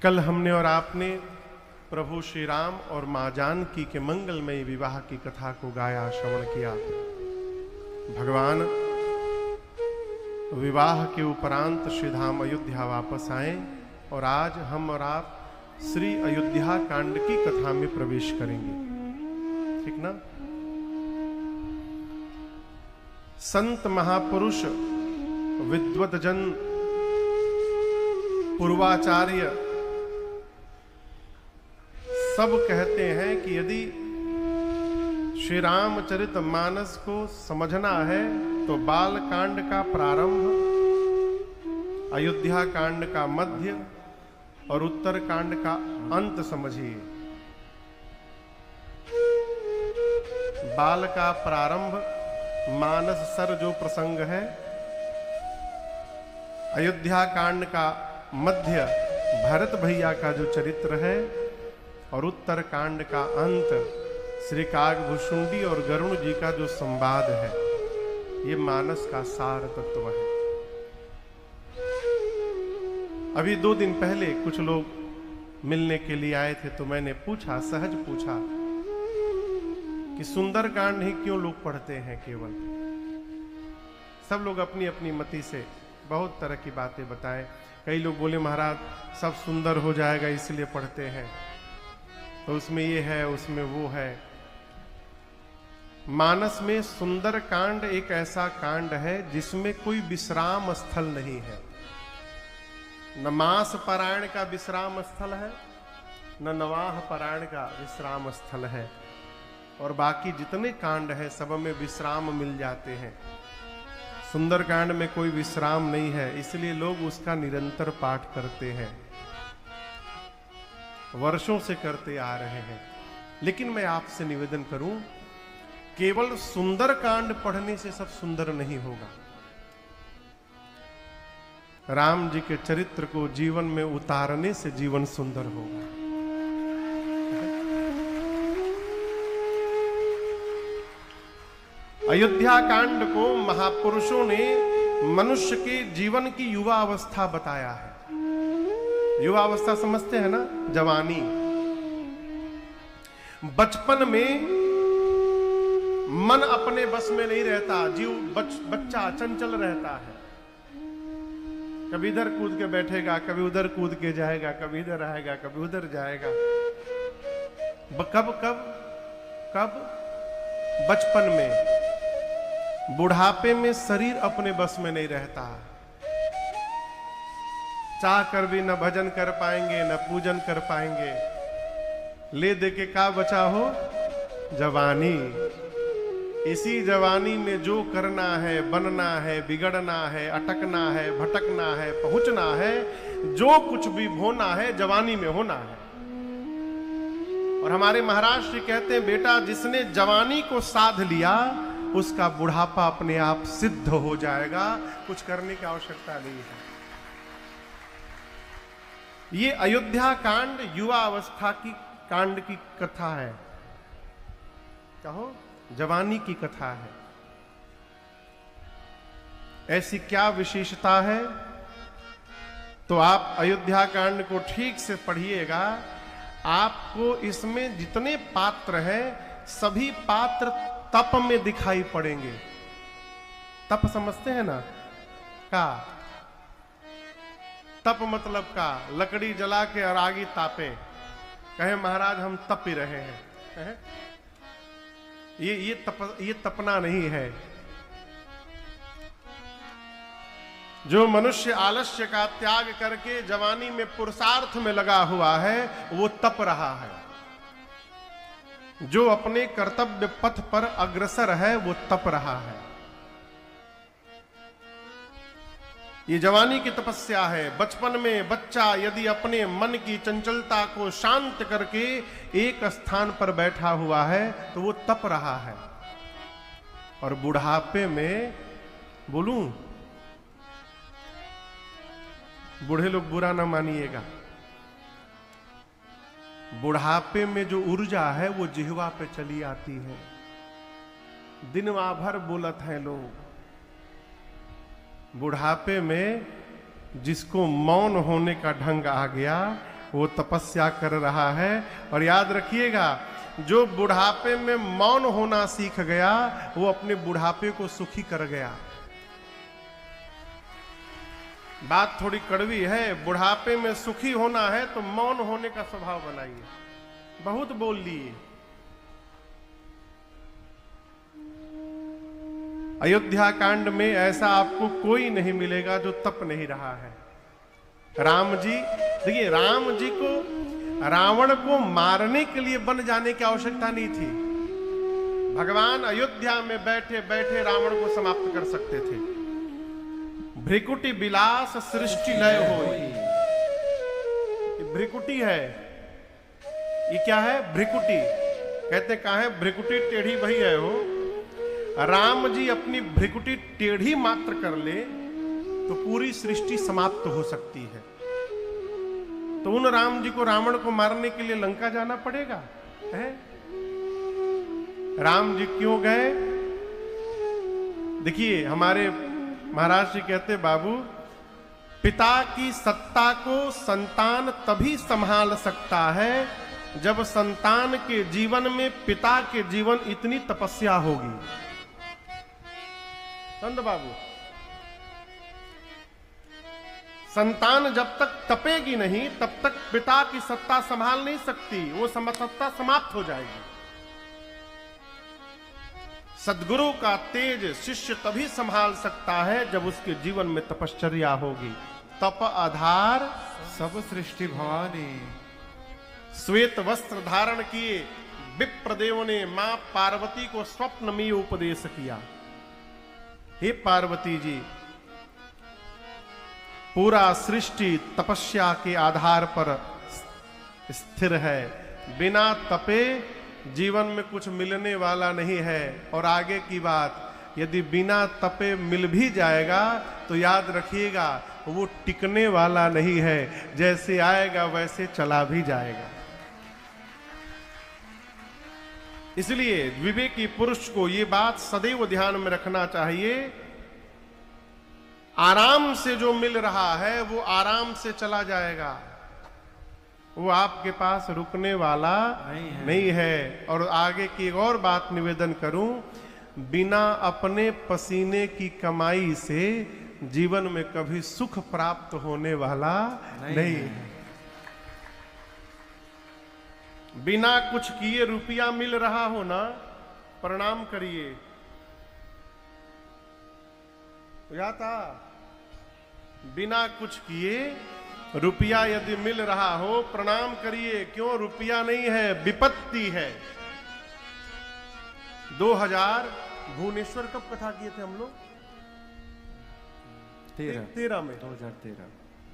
कल हमने और आपने प्रभु श्री राम और माँ जानकी के मंगलमय विवाह की कथा को गाया, श्रवण किया। भगवान विवाह के उपरांत श्री धाम अयोध्या वापस आए और आज हम और आप श्री अयोध्या कांड की कथा में प्रवेश करेंगे, ठीक ना। संत महापुरुष, विद्वतजन, पूर्वाचार्य सब कहते हैं कि यदि श्री रामचरित मानस को समझना है तो बाल कांड का प्रारंभ, अयोध्या कांड का मध्य और उत्तर कांड का अंत समझिए। बाल का प्रारंभ मानस सर जो प्रसंग है, अयोध्या कांड का मध्य भरत भैया का जो चरित्र है और उत्तर कांड का अंत श्री कागभूषुंडी और गरुण जी का जो संवाद है, ये मानस का सार तत्व है। अभी 2 दिन पहले कुछ लोग मिलने के लिए आए थे, तो मैंने पूछा, सहज पूछा कि सुंदर कांड ही क्यों लोग पढ़ते हैं केवल। सब लोग अपनी अपनी मति से बहुत तरह की बातें बताएं। कई लोग बोले महाराज सब सुंदर हो जाएगा इसलिए पढ़ते हैं, तो उसमें ये है उसमें वो है। मानस में सुंदर कांड एक ऐसा कांड है जिसमें कोई विश्राम स्थल नहीं है। न मास पारायण का विश्राम स्थल है, न नवाह पारायण का विश्राम स्थल है, और बाकी जितने कांड है सब में विश्राम मिल जाते हैं। सुंदर कांड में कोई विश्राम नहीं है, इसलिए लोग उसका निरंतर पाठ करते हैं, वर्षों से करते आ रहे हैं। लेकिन मैं आपसे निवेदन करूं, केवल सुंदर कांड पढ़ने से सब सुंदर नहीं होगा। राम जी के चरित्र को जीवन में उतारने से जीवन सुंदर होगा। अयोध्या कांड को महापुरुषों ने मनुष्य के जीवन की युवा अवस्था बताया है। युवा अवस्था समझते हैं ना, जवानी। बचपन में मन अपने बस में नहीं रहता, जीव बच्चा चंचल रहता है। कभी इधर कूद के बैठेगा, कभी उधर कूद के जाएगा, कभी इधर आएगा, कभी उधर जाएगा। कब कब कब बचपन में। बुढ़ापे में शरीर अपने बस में नहीं रहता, चाह कर भी न भजन कर पाएंगे न पूजन कर पाएंगे। ले दे के का बचा हो, जवानी। इसी जवानी में जो करना है, बनना है, बिगड़ना है, अटकना है, भटकना है, पहुंचना है, जो कुछ भी होना है जवानी में होना है। और हमारे महाराज श्री कहते हैं, बेटा जिसने जवानी को साध लिया उसका बुढ़ापा अपने आप सिद्ध हो जाएगा, कुछ करने की आवश्यकता नहीं है। ये अयोध्या कांड युवा अवस्था की कांड की कथा है, कहो जवानी की कथा है। ऐसी क्या विशेषता है, तो आप अयोध्या कांड को ठीक से पढ़िएगा। आपको इसमें जितने पात्र हैं सभी पात्र तप में दिखाई पड़ेंगे। तप समझते हैं ना, का तप मतलब का, लकड़ी जला के और आगी तापे, कहे महाराज हम तप ही रहे हैं। ये तपना नहीं है। जो मनुष्य आलस्य का त्याग करके जवानी में पुरुषार्थ में लगा हुआ है वो तप रहा है। जो अपने कर्तव्य पथ पर अग्रसर है वो तप रहा है। ये जवानी की तपस्या है। बचपन में बच्चा यदि अपने मन की चंचलता को शांत करके एक स्थान पर बैठा हुआ है तो वो तप रहा है। और बुढ़ापे में, बोलूं, बूढ़े लोग बुरा ना मानिएगा, बुढ़ापे में जो ऊर्जा है वो जिह्वा पे चली आती है। दिन भर बोलत हैं लोग। बुढ़ापे में जिसको मौन होने का ढंग आ गया वो तपस्या कर रहा है। और याद रखिएगा, जो बुढ़ापे में मौन होना सीख गया वो अपने बुढ़ापे को सुखी कर गया। बात थोड़ी कड़वी है, बुढ़ापे में सुखी होना है तो मौन होने का स्वभाव बनाइए। बहुत बोल लिए। अयोध्या कांड में ऐसा आपको कोई नहीं मिलेगा जो तप नहीं रहा है। राम जी, देखिए, राम जी को रावण को मारने के लिए बन जाने की आवश्यकता नहीं थी। भगवान अयोध्या में बैठे बैठे रावण को समाप्त कर सकते थे। भ्रिकुटी विलास सृष्टि लय होई। भ्रिकुटी है, ये क्या है? भ्रिकुटी कहते कहां है? भ्रिकुटी टेढ़ी वही है हो। राम जी अपनी भ्रिकुटी टेढ़ी मात्र कर ले तो पूरी सृष्टि समाप्त हो सकती है। तो उन राम जी को रावण को मारने के लिए लंका जाना पड़ेगा है? राम जी क्यों गए? देखिए, हमारे महाराज जी कहते, बाबू, पिता की सत्ता को संतान तभी संभाल सकता है जब संतान के जीवन में पिता के जीवन इतनी तपस्या होगी। संत बाबू, संतान जब तक तपेगी नहीं तब तक पिता की सत्ता संभाल नहीं सकती, वो सत्ता समाप्त हो जाएगी। सद्गुरु का तेज शिष्य तभी संभाल सकता है जब उसके जीवन में तपश्चर्या होगी। तप आधार सब सृष्टि भवानी। श्वेत वस्त्र धारण किए विप्रदेव ने मां पार्वती को स्वप्न में उपदेश किया, हे पार्वती जी, पूरा सृष्टि तपस्या के आधार पर स्थिर है। बिना तपे जीवन में कुछ मिलने वाला नहीं है। और आगे की बात, यदि बिना तपे मिल भी जाएगा तो याद रखिएगा वो टिकने वाला नहीं है। जैसे आएगा वैसे चला भी जाएगा। इसलिए विवेकी पुरुष को ये बात सदैव ध्यान में रखना चाहिए, आराम से जो मिल रहा है वो आराम से चला जाएगा, वो आपके पास रुकने वाला नहीं है। और आगे की एक और बात निवेदन करूं, बिना अपने पसीने की कमाई से जीवन में कभी सुख प्राप्त होने वाला नहीं। बिना कुछ किए रुपया मिल रहा हो ना, प्रणाम करिए। या था, बिना कुछ किए रुपया यदि मिल रहा हो प्रणाम करिए। क्यों? रुपया नहीं है, विपत्ति है। 2000 भुवनेश्वर कब कथा किए थे हम लोग? 13 में।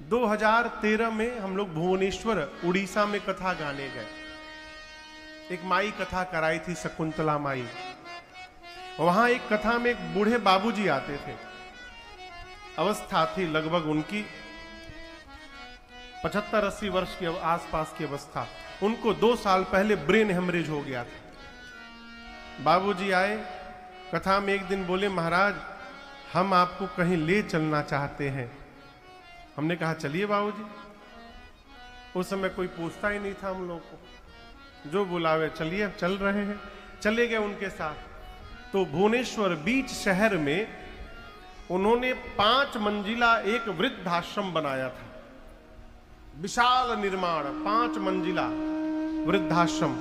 2013 में हम लोग भुवनेश्वर उड़ीसा में कथा गाने गए। एक माई कथा कराई थी, शकुंतला माई। वहां एक कथा में एक बूढ़े बाबूजी आते थे। अवस्था थी लगभग उनकी 75-80 वर्ष के आसपास की अवस्था। उनको 2 साल पहले ब्रेन हेमरेज हो गया था। बाबूजी आए, कथा में एक दिन बोले, महाराज हम आपको कहीं ले चलना चाहते हैं। हमने कहा चलिए बाबूजी। उस समय कोई पूछता ही नहीं था हम लोग को, जो बुलावे चलिए, चल रहे हैं। चले गए उनके साथ। तो भुवनेश्वर बीच शहर में उन्होंने 5 मंजिला एक वृद्धाश्रम बनाया था। विशाल निर्माण, 5 मंजिला वृद्धाश्रम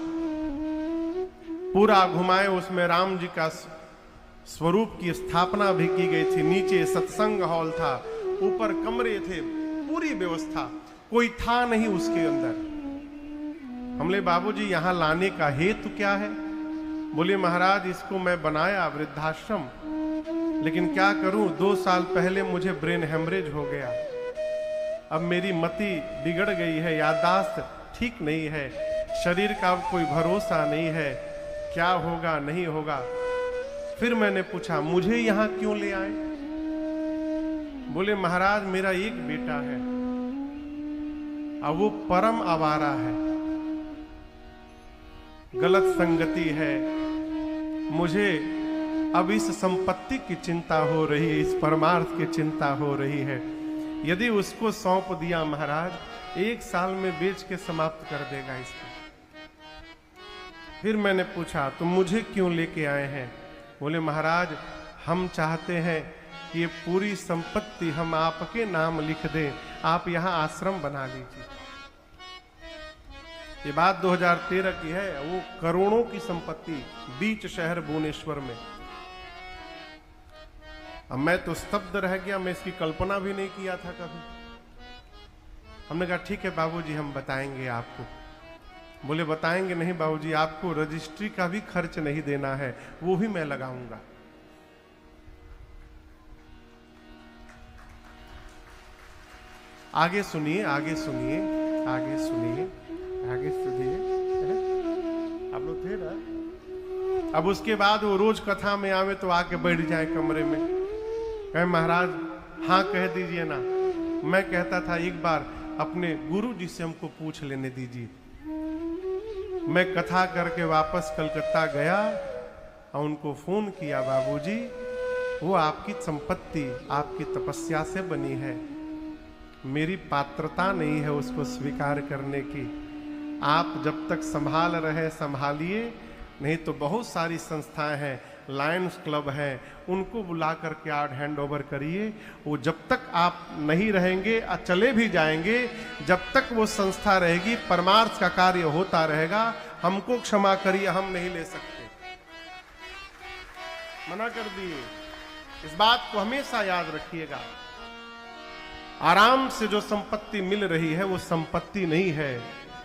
पूरा घुमाए। उसमें राम जी का स्वरूप की स्थापना भी की गई थी। नीचे सत्संग हॉल था, ऊपर कमरे थे, पूरी व्यवस्था। कोई था नहीं उसके अंदर। हमने बाबूजी यहां लाने का हेतु क्या है? बोले महाराज इसको मैं बनाया वृद्धाश्रम, लेकिन क्या करूं, 2 साल पहले मुझे ब्रेन हेमरेज हो गया। अब मेरी मति बिगड़ गई है, याददाश्त ठीक नहीं है, शरीर का कोई भरोसा नहीं है, क्या होगा नहीं होगा। फिर मैंने पूछा मुझे यहां क्यों ले आए? बोले महाराज मेरा एक बेटा है, अब वो परम आवारा है, गलत संगति है। मुझे अब इस संपत्ति की चिंता हो रही है, इस परमार्थ की चिंता हो रही है। यदि उसको सौंप दिया महाराज, 1 साल में बेच के समाप्त कर देगा इसको। फिर मैंने पूछा तुम मुझे क्यों लेके आए हैं? बोले महाराज हम चाहते हैं कि ये पूरी संपत्ति हम आपके नाम लिख दें, आप यहाँ आश्रम बना लीजिए। ये बात 2013 की है। वो करोड़ों की संपत्ति बीच शहर भुवनेश्वर में। अब मैं तो स्तब्ध रह गया, मैं इसकी कल्पना भी नहीं किया था कभी। हमने कहा ठीक है बाबूजी हम बताएंगे आपको। बोले बताएंगे नहीं बाबूजी, आपको रजिस्ट्री का भी खर्च नहीं देना है, वो भी मैं लगाऊंगा। आगे सुनिए, आगे सुनिए, आगे सुनिए, आगे सुनिए। आप लोग थे ना? अब उसके बाद वो रोज कथा में आवे तो आके बैठ जाए कमरे में, कहे महाराज हाँ कह दीजिए ना। मैं कहता था एक बार अपने गुरु जी से हमको पूछ लेने दीजिए। मैं कथा करके वापस कलकत्ता गया और उनको फोन किया, बाबूजी वो आपकी संपत्ति आपकी तपस्या से बनी है, मेरी पात्रता नहीं है उसको स्वीकार करने की। आप जब तक संभाल रहे संभालिए, नहीं तो बहुत सारी संस्थाएं हैं, लायंस क्लब है, उनको बुला करके आप हैंड ओवर करिए। वो जब तक आप नहीं रहेंगे, चले भी जाएंगे, जब तक वो संस्था रहेगी परमार्थ का कार्य होता रहेगा। हमको क्षमा करिए, हम नहीं ले सकते। मना कर दिए। इस बात को हमेशा याद रखिएगा। आराम से जो संपत्ति मिल रही है वो संपत्ति नहीं है,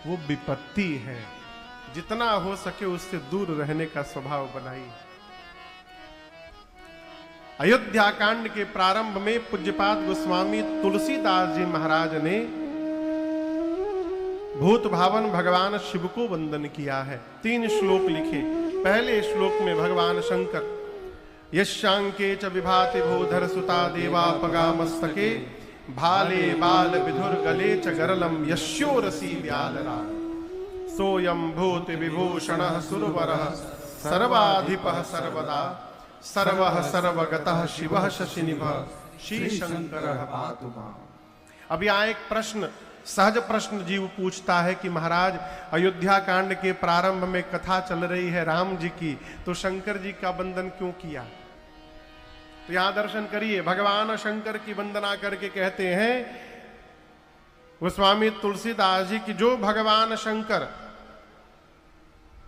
वो विपत्ति है। जितना हो सके उससे दूर रहने का स्वभाव बनाइए। अयोध्या कांड के प्रारंभ में पूज्यपाद गोस्वामी तुलसीदास जी महाराज ने भूत भावन भगवान शिव को वंदन किया है। 3 श्लोक लिखे। पहले श्लोक में भगवान शंकर यशांके च विभाति भूधर सुता देवापगा मस्तके भाले बाल विधुर गले च गरलम यस्योरसी व्यालरा सोयम भूत विभूषण सुरवरः सर्वाधिपः सर्वदा सर्वः सर्वगतः शिवः शशिनिभः श्री शंकरः पातु माम्। अब यहाँ एक प्रश्न, सहज प्रश्न जीव पूछता है कि महाराज अयोध्या कांड के प्रारंभ में कथा चल रही है राम जी की, तो शंकर जी का वंदन क्यों किया? तो यहां दर्शन करिए, भगवान शंकर की वंदना करके कहते हैं गोस्वामी तुलसीदास जी की, जो भगवान शंकर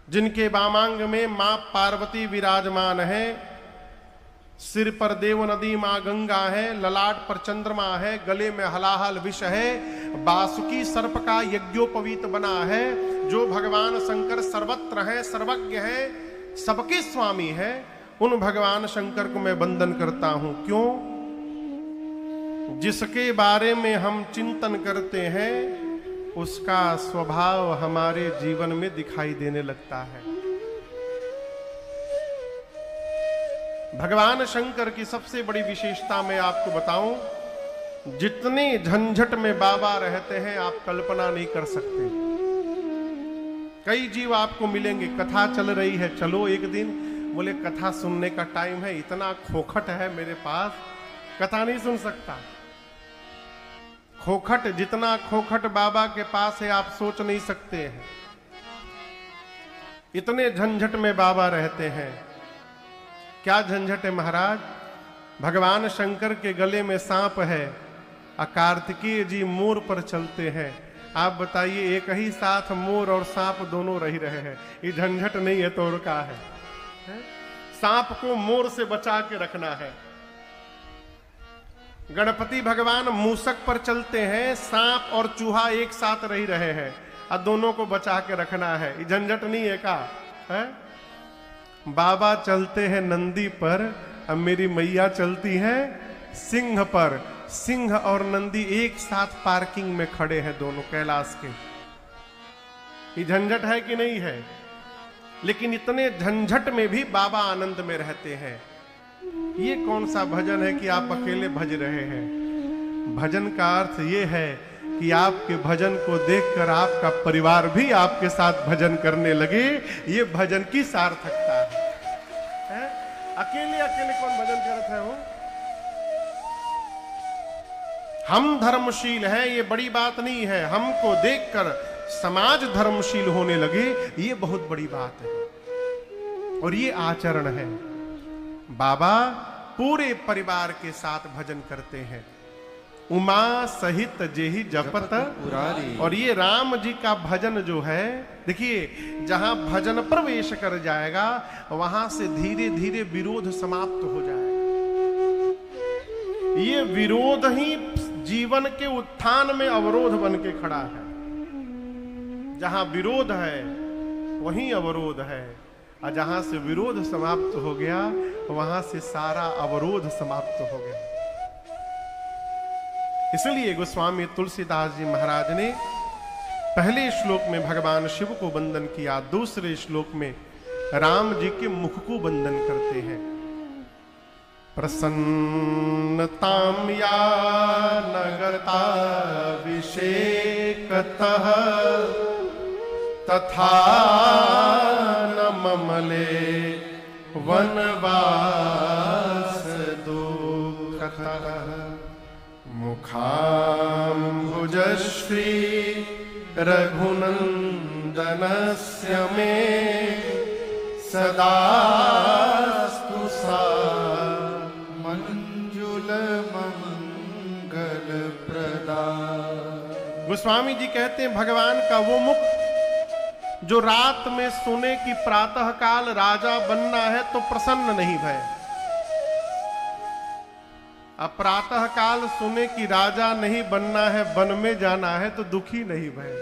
जिनके वामांग में मां पार्वती विराजमान है, सिर पर देव नदी मां गंगा है, ललाट पर चंद्रमा है, गले में हलाहल विष है, बासुकी सर्प का यज्ञोपवीत बना है, जो भगवान शंकर सर्वत्र हैं, सर्वज्ञ हैं, सबके स्वामी हैं, उन भगवान शंकर को मैं वंदन करता हूं। क्यों? जिसके बारे में हम चिंतन करते हैं उसका स्वभाव हमारे जीवन में दिखाई देने लगता है। भगवान शंकर की सबसे बड़ी विशेषता मैं आपको बताऊं, जितने झंझट में बाबा रहते हैं आप कल्पना नहीं कर सकते। कई जीव आपको मिलेंगे, कथा चल रही है, चलो एक दिन, बोले कथा सुनने का टाइम है, इतना खोखट है मेरे पास, कथा नहीं सुन सकता। खोखट, जितना खोखट बाबा के पास है आप सोच नहीं सकते हैं। इतने झंझट में बाबा रहते हैं। क्या झंझट है महाराज? भगवान शंकर के गले में सांप है और कार्तिकेय जी मोर पर चलते हैं। आप बताइए, एक ही साथ मोर और सांप दोनों रह रहे हैं, ये झंझट नहीं है तो और क्या है? सांप को मोर से बचा के रखना है। गणपति भगवान मूसक पर चलते हैं, सांप और चूहा एक साथ रह रहे हैं और दोनों को बचा के रखना है, ये झंझट नहीं है का? है? बाबा चलते हैं नंदी पर, अब मेरी मैया चलती है सिंह पर। सिंह और नंदी एक साथ पार्किंग में खड़े हैं दोनों कैलाश के। ये झंझट है कि नहीं है? लेकिन इतने झंझट में भी बाबा आनंद में रहते हैं। ये कौन सा भजन है कि आप अकेले भज रहे हैं? भजन का अर्थ ये है कि आपके भजन को देखकर आपका परिवार भी आपके साथ भजन करने लगे। ये भजन की सार्थकता है। अकेले अकेले कौन भजन करता है? वो हम धर्मशील हैं ये बड़ी बात नहीं है, हमको देखकर समाज धर्मशील होने लगे ये बहुत बड़ी बात है, और ये आचरण है। बाबा पूरे परिवार के साथ भजन करते हैं, उमा सहित जेहि जपत पुरारी। और ये राम जी का भजन जो है, देखिए जहां भजन प्रवेश कर जाएगा वहां से धीरे धीरे विरोध समाप्त हो जाएगा। ये विरोध ही जीवन के उत्थान में अवरोध बन के खड़ा है। जहां विरोध है वहीं अवरोध है, और जहां से विरोध समाप्त हो गया वहां से सारा अवरोध समाप्त हो गया। इसलिए गोस्वामी तुलसीदास जी महाराज ने पहले श्लोक में भगवान शिव को वंदन किया, दूसरे श्लोक में राम जी के मुख को वंदन करते हैं। प्रसन्नताम या नगता विषेकतः तथा न ममले वनवास दुःखतः मुखाम्बुजश्री रघुनन्दनस्य मे सदास्तु सा मंजुलमंगलप्रदा। गोस्वामी जी कहते हैं भगवान का वो मुख जो रात में सुने कि प्रातः काल राजा बनना है तो प्रसन्न नहीं भय, अब प्रातः काल सुने कि राजा नहीं बनना है, वन में जाना है तो दुखी नहीं भय।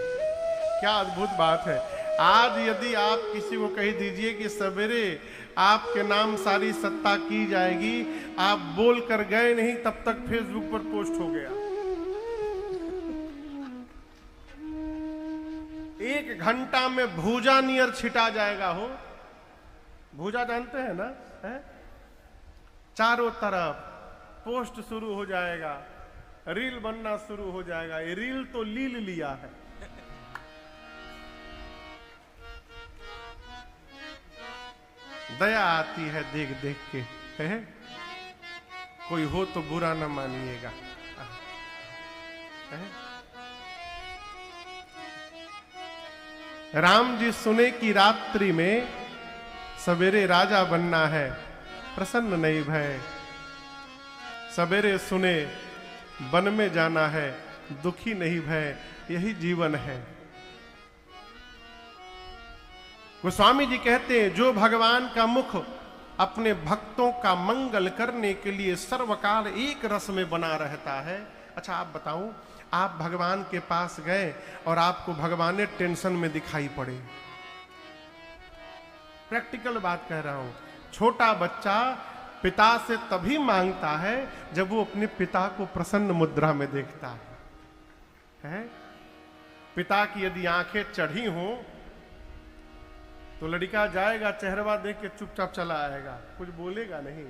क्या अद्भुत बात है। आज यदि आप किसी को कह दीजिए कि सवेरे आपके नाम सारी सत्ता की जाएगी, आप बोल कर गए नहीं तब तक फेसबुक पर पोस्ट हो गया। 1 घंटा में भूजा नियर छिटा जाएगा हो। भूजा जानते हैं ना, है? चारों तरफ पोस्ट शुरू हो जाएगा, रील बनना शुरू हो जाएगा। ये रील तो लील लिया है। दया आती है देख देख के, है? कोई हो तो बुरा न मानिएगा। राम जी सुने कि रात्रि में सवेरे राजा बनना है, प्रसन्न नहीं भय। सवेरे सुने वन में जाना है, दुखी नहीं भय। यही जीवन है। गोस्वामी जी कहते हैं जो भगवान का मुख अपने भक्तों का मंगल करने के लिए सर्वकाल एक रस में बना रहता है। अच्छा आप बताऊं, आप भगवान के पास गए और आपको भगवान ने टेंशन में दिखाई पड़े, प्रैक्टिकल बात कह रहा हूं। छोटा बच्चा पिता से तभी मांगता है जब वो अपने पिता को प्रसन्न मुद्रा में देखता है? पिता की यदि आंखें चढ़ी हों तो लड़का जाएगा, चेहरा देख के चुपचाप चला आएगा, कुछ बोलेगा नहीं।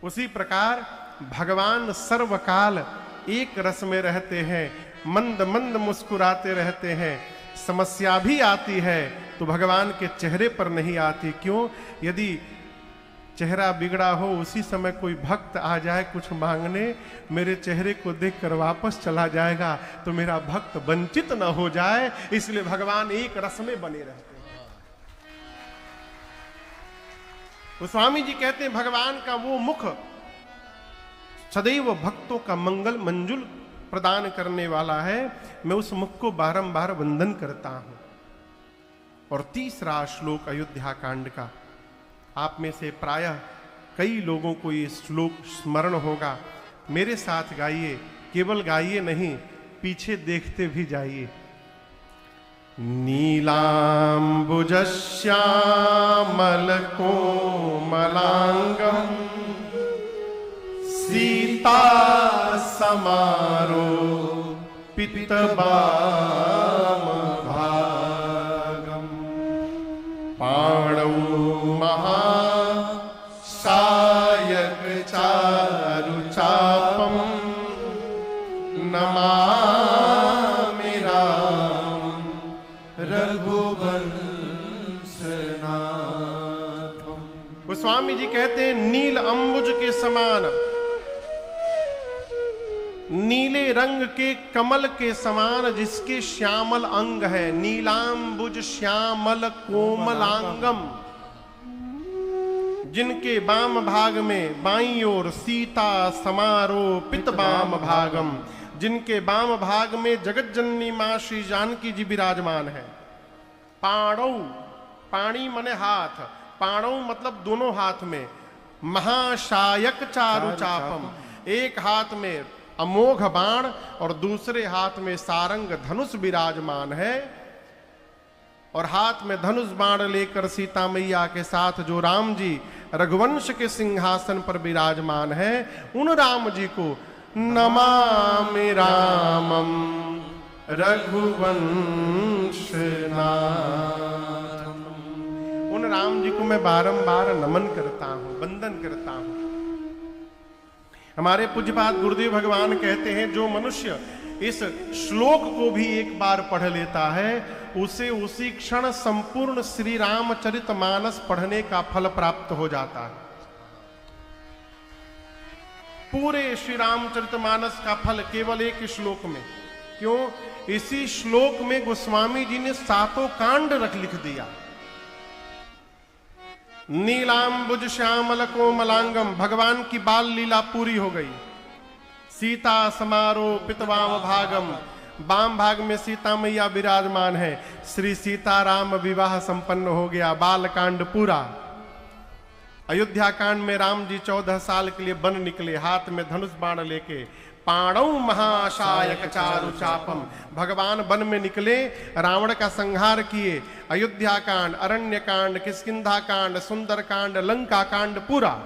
उसी प्रकार भगवान सर्वकाल एक रस में रहते हैं, मंद मंद मुस्कुराते रहते हैं। समस्या भी आती है तो भगवान के चेहरे पर नहीं आती। क्यों? यदि चेहरा बिगड़ा हो, उसी समय कोई भक्त आ जाए कुछ मांगने, मेरे चेहरे को देखकर वापस चला जाएगा तो मेरा भक्त वंचित न हो जाए, इसलिए भगवान एक रस में बने रहते हैं। तो स्वामी जी कहते हैं भगवान का वो मुख सदैव भक्तों का मंगल मंजुल प्रदान करने वाला है। मैं उस मुख को बारंबार वंदन करता हूं। और तीसरा श्लोक अयोध्या कांड का, आप में से प्रायः कई लोगों को ये श्लोक स्मरण होगा। मेरे साथ गाइए, केवल गाइए नहीं, पीछे देखते भी जाइए। नीलांबुजश्यामल कोमलांगम सीता समारो पितबाम भागम पाणौ महासायक चारु चापम नमामि राम रघुवंशनाथम। गोस्वामी जी कहते हैं नील अंबुज के समान नीले रंग के कमल के समान जिसके श्यामल अंग है, नीलांबुज श्यामल कोमलांगम, जिनके बाम भाग में बाईं ओर सीता समारोपित बाम भागम, जिनके बाम भाग में जगत जननी मां श्री जानकी जी विराजमान है। पाणौ, पाणी मने हाथ, पाणौ मतलब दोनों हाथ में, महाशायक चारु चापम, एक हाथ में अमोघ बाण और दूसरे हाथ में सारंग धनुष विराजमान है। और हाथ में धनुष बाण लेकर सीता मैया के साथ जो राम जी रघुवंश के सिंहासन पर विराजमान है, उन राम जी को नमामि रामम रघुवंश नाथम, उन राम जी को मैं बारंबार नमन करता हूं, वंदन करता हूं। हमारे पूज्यपाद गुरुदेव भगवान कहते हैं, जो मनुष्य इस श्लोक को भी एक बार पढ़ लेता है, उसे उसी क्षण संपूर्ण श्री रामचरितमानस पढ़ने का फल प्राप्त हो जाता है। पूरे श्री रामचरितमानस का फल केवल एक श्लोक में। क्यों? इसी श्लोक में गोस्वामी जी ने 7 कांड लिख दिया। नीलांबुज श्यामल कोमलांगम, भगवान की बाल लीला पूरी हो गई। सीता समारोपित वाम भागम, वाम भाग में सीता मैया विराजमान है। श्री सीताराम विवाह संपन्न हो गया, बाल कांड पूरा। अयोध्या कांड में राम जी 14 साल के लिए वन निकले, हाथ में धनुष बाण लेके। पाणौ महाशायक चारु चापम, भगवान वन में निकले, रावण का संहार किए। अयोध्या कांड, अरण्य कांड, किष्किंधा कांड, सुंदर कांड, लंका कांड पूरा।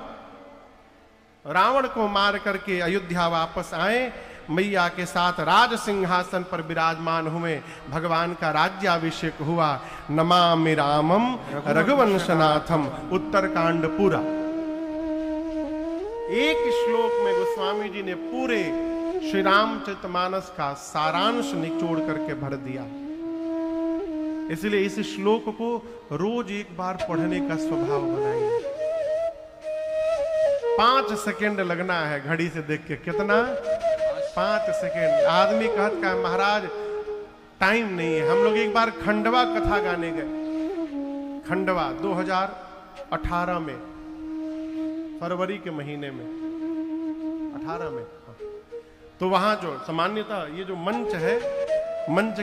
रावण को मार करके अयोध्या वापस आए, मैया के साथ राज सिंहासन पर विराजमान हुए, भगवान का राज्याभिषेक हुआ। नमामि रामम रघुवंशनाथम, उत्तर कांड पूरा। एक श्लोक में गोस्वामी जी ने पूरे श्री रामचरितमानस का सारांश निचोड़ करके भर दिया। इसलिए इस श्लोक को रोज एक बार पढ़ने का स्वभाव बनाइए। 5 सेकेंड लगना है घड़ी से देख के, कितना? 5 सेकेंड। आदमी कहत का महाराज टाइम नहीं है। हम लोग एक बार खंडवा कथा गाने गए, खंडवा 2018 में, फरवरी के महीने में, 18 में। तो वहां जो सामान्यतः ये जो मंच है, मंच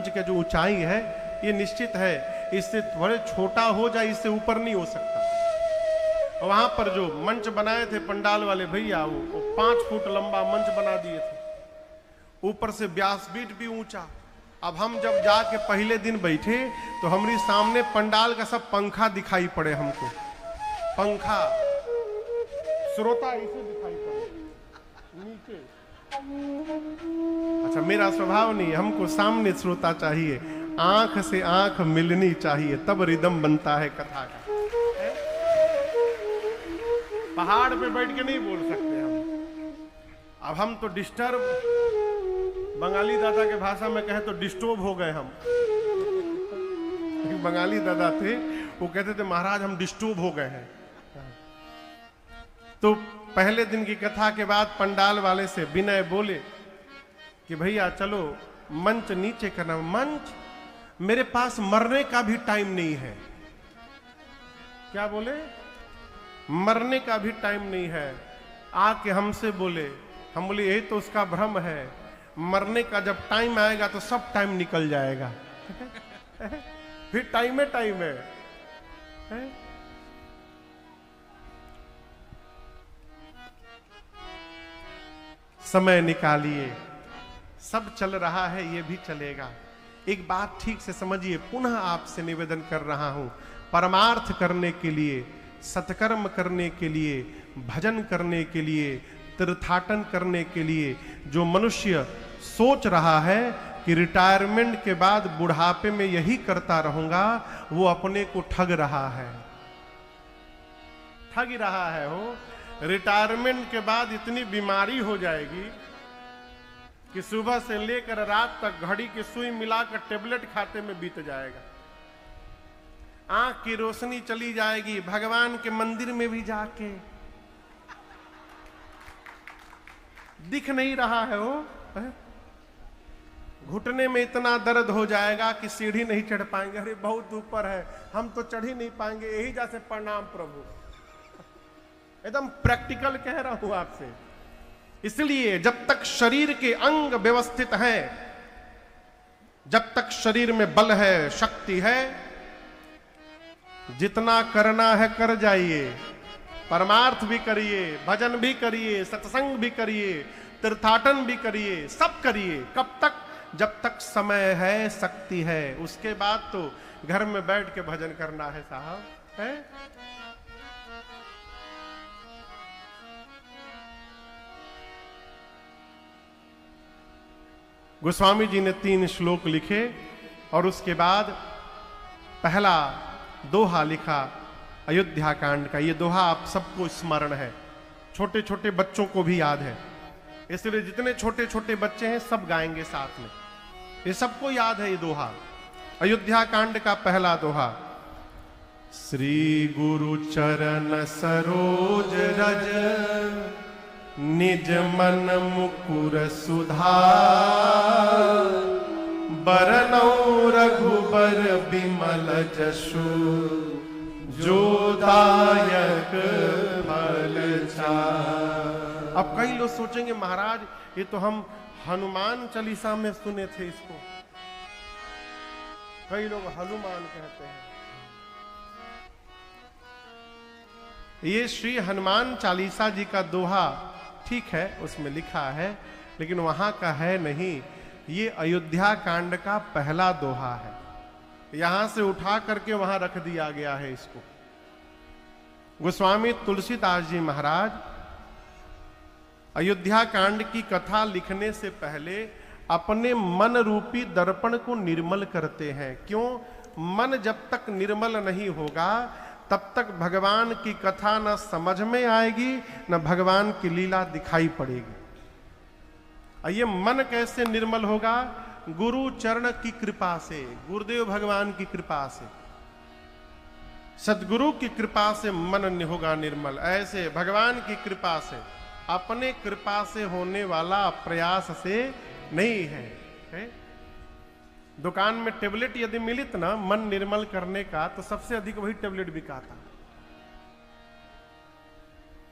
का जो ऊंचाई है, ये निश्चित है, इससे थोड़े छोटा हो जाए, इससे ऊपर नहीं हो सकता। वहां पर जो मंच बनाए थे पंडाल वाले भैया, वो 5 फुट लंबा मंच बना दिए थे, ऊपर से व्यासपीठ भी ऊंचा। अब हम जब जाके पहले दिन बैठे तो हमारे सामने पंडाल का सब पंखा दिखाई पड़े हमको, पंखा, श्रोता ऐसे दिखाई पड़े नीचे। अच्छा, मेरा स्वभाव नहीं, हमको सामने श्रोता चाहिए, आंख से आंख मिलनी चाहिए, तब रिदम बनता है कथा का। पहाड़ पे बैठ के नहीं बोल सकते हम। अब हम तो डिस्टर्ब, बंगाली दादा के भाषा में कहे तो डिस्टर्ब हो गए हम। एक बंगाली दादा थे, वो कहते थे महाराज हम डिस्टर्ब हो गए हैं। तो पहले दिन की कथा के बाद पंडाल वाले से विनय बोले कि भैया चलो मंच नीचे करना। मंच, मेरे पास मरने का भी टाइम नहीं है। क्या बोले? मरने का भी टाइम नहीं है। आके हमसे बोले, हम बोले यही तो उसका भ्रम है, मरने का जब टाइम आएगा तो सब टाइम निकल जाएगा। फिर टाइम है, समय निकालिए, सब चल रहा है, ये भी चलेगा। एक बात ठीक से समझिए, पुनः आपसे निवेदन कर रहा हूं, परमार्थ करने के लिए, सत्कर्म करने के लिए, भजन करने के लिए, तीर्थाटन करने के लिए जो मनुष्य सोच रहा है कि रिटायरमेंट के बाद बुढ़ापे में यही करता रहूंगा, वो अपने को ठग रहा है, ठग रहा है। हो रिटायरमेंट के बाद इतनी बीमारी हो जाएगी कि सुबह से लेकर रात तक घड़ी की सुई मिलाकर टेबलेट खाते में बीत जाएगा। आंख की रोशनी चली जाएगी, भगवान के मंदिर में भी जाके दिख नहीं रहा है वो है? घुटने में इतना दर्द हो जाएगा कि सीढ़ी नहीं चढ़ पाएंगे, अरे बहुत ऊपर है, हम तो चढ़ ही नहीं पाएंगे, यही जैसे प्रणाम प्रभु। एकदम प्रैक्टिकल कह रहा हूं आपसे। इसलिए जब तक शरीर के अंग व्यवस्थित हैं, जब तक शरीर में बल है, शक्ति है, जितना करना है कर जाइए, परमार्थ भी करिए, भजन भी करिए, सत्संग भी करिए, तीर्थाटन भी करिए, सब करिए। कब तक? जब तक समय है, शक्ति है। उसके बाद तो घर में बैठ के भजन करना है साहब, है? गोस्वामी जी ने 3 श्लोक लिखे और उसके बाद पहला दोहा लिखा अयोध्या कांड का। ये दोहा आप सबको स्मरण है, छोटे छोटे बच्चों को भी याद है, इसलिए जितने छोटे छोटे बच्चे हैं सब गाएंगे साथ में। ये सबको याद है ये दोहा, अयोध्या कांड का पहला दोहा। श्री गुरु चरण सरोज रज, निज मन मुकुर सुधार, बरनौ रघुबर बिमल जसु, जो दायक फल चार। अब कई लोग सोचेंगे महाराज ये तो हम हनुमान चालीसा में सुने थे इसको, कई लोग हनुमान कहते हैं। ये श्री हनुमान चालीसा जी का दोहा ठीक है, उसमें लिखा है, लेकिन वहां का है नहीं। ये अयोध्या कांड का पहला दोहा है, यहां से उठा करके वहां रख दिया गया है इसको। गोस्वामी तुलसीदास जी महाराज अयोध्या कांड की कथा लिखने से पहले अपने मन रूपी दर्पण को निर्मल करते हैं। क्यों? मन जब तक निर्मल नहीं होगा तब तक भगवान की कथा न समझ में आएगी, न भगवान की लीला दिखाई पड़ेगी। ये मन कैसे निर्मल होगा? गुरु चरण की कृपा से, गुरुदेव भगवान की कृपा से, सदगुरु की कृपा से मन होगा निर्मल। ऐसे भगवान की कृपा से, अपने कृपा से होने वाला प्रयास से नहीं है। दुकान में टेबलेट यदि मिलित ना मन निर्मल करने का, तो सबसे अधिक वही टेबलेट बिकाता,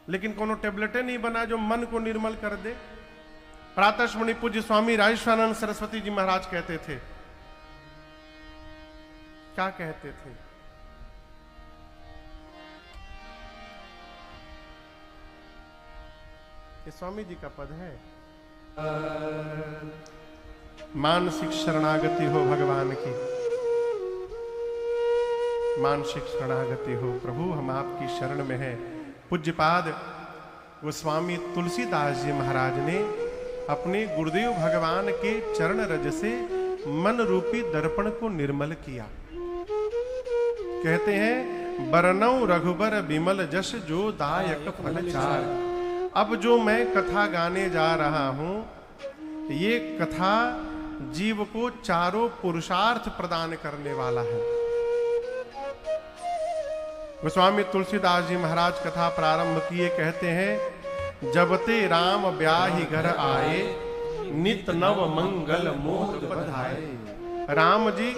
लेकिन कोनो टेबलेटे नहीं बना जो मन को निर्मल कर दे। प्रातः स्मरणीय पूज्य स्वामी राजेश्वरानंद सरस्वती जी महाराज कहते थे, क्या कहते थे? ये स्वामी जी का पद है, मानसिक शरणागति हो भगवान की, मानसिक शरणागति हो प्रभु, हम आपकी शरण में हैं। पूज्यपाद गोस्वामी तुलसीदास जी महाराज ने अपने गुरुदेव भगवान के चरण रज से मन रूपी दर्पण को निर्मल किया। कहते हैं, बरनौ रघुबर बिमल जस, जो दायक फल चार। अब जो मैं कथा गाने जा रहा हूं, ये कथा जीव को चारों पुरुषार्थ प्रदान करने वाला है। गोस्वामी तुलसीदास जी महाराज कथा प्रारंभ किए, कहते हैं, जबते राम ब्याहि घर आए, नित नव मंगल मोद बधाए। राम जी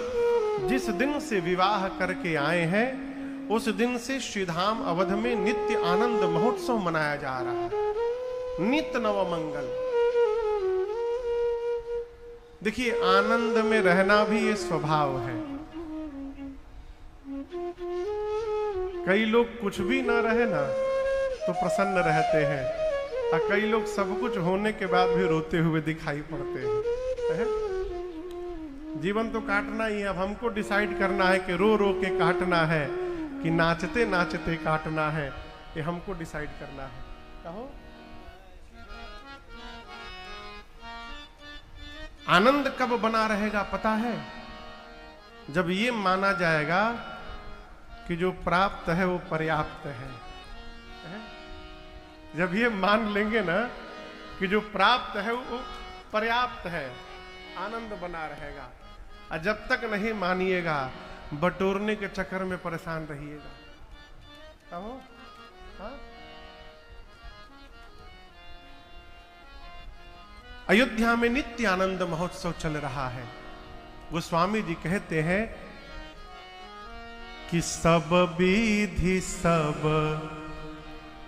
जिस दिन से विवाह करके आए हैं, उस दिन से श्रीधाम अवध में नित्य आनंद महोत्सव मनाया जा रहा है। नित्य नव मंगल। देखिए, आनंद में रहना भी ये स्वभाव है। कई लोग कुछ भी ना रहे ना तो प्रसन्न रहते हैं, और कई लोग सब कुछ होने के बाद भी रोते हुए दिखाई पड़ते हैं। जीवन तो काटना ही है, अब हमको डिसाइड करना है कि रो रो के काटना है कि नाचते नाचते काटना है, ये हमको डिसाइड करना है। कहो, आनंद कब बना रहेगा पता है? जब ये माना जाएगा कि जो प्राप्त है वो पर्याप्त है। जब ये मान लेंगे ना कि जो प्राप्त है वो पर्याप्त है, आनंद बना रहेगा। और जब तक नहीं मानिएगा, बटोरने के चक्कर में परेशान रहिएगा। कहो, हाँ? अयोध्या में नित्य आनंद महोत्सव चल रहा है। गोस्वामी जी कहते हैं कि सब विधि सब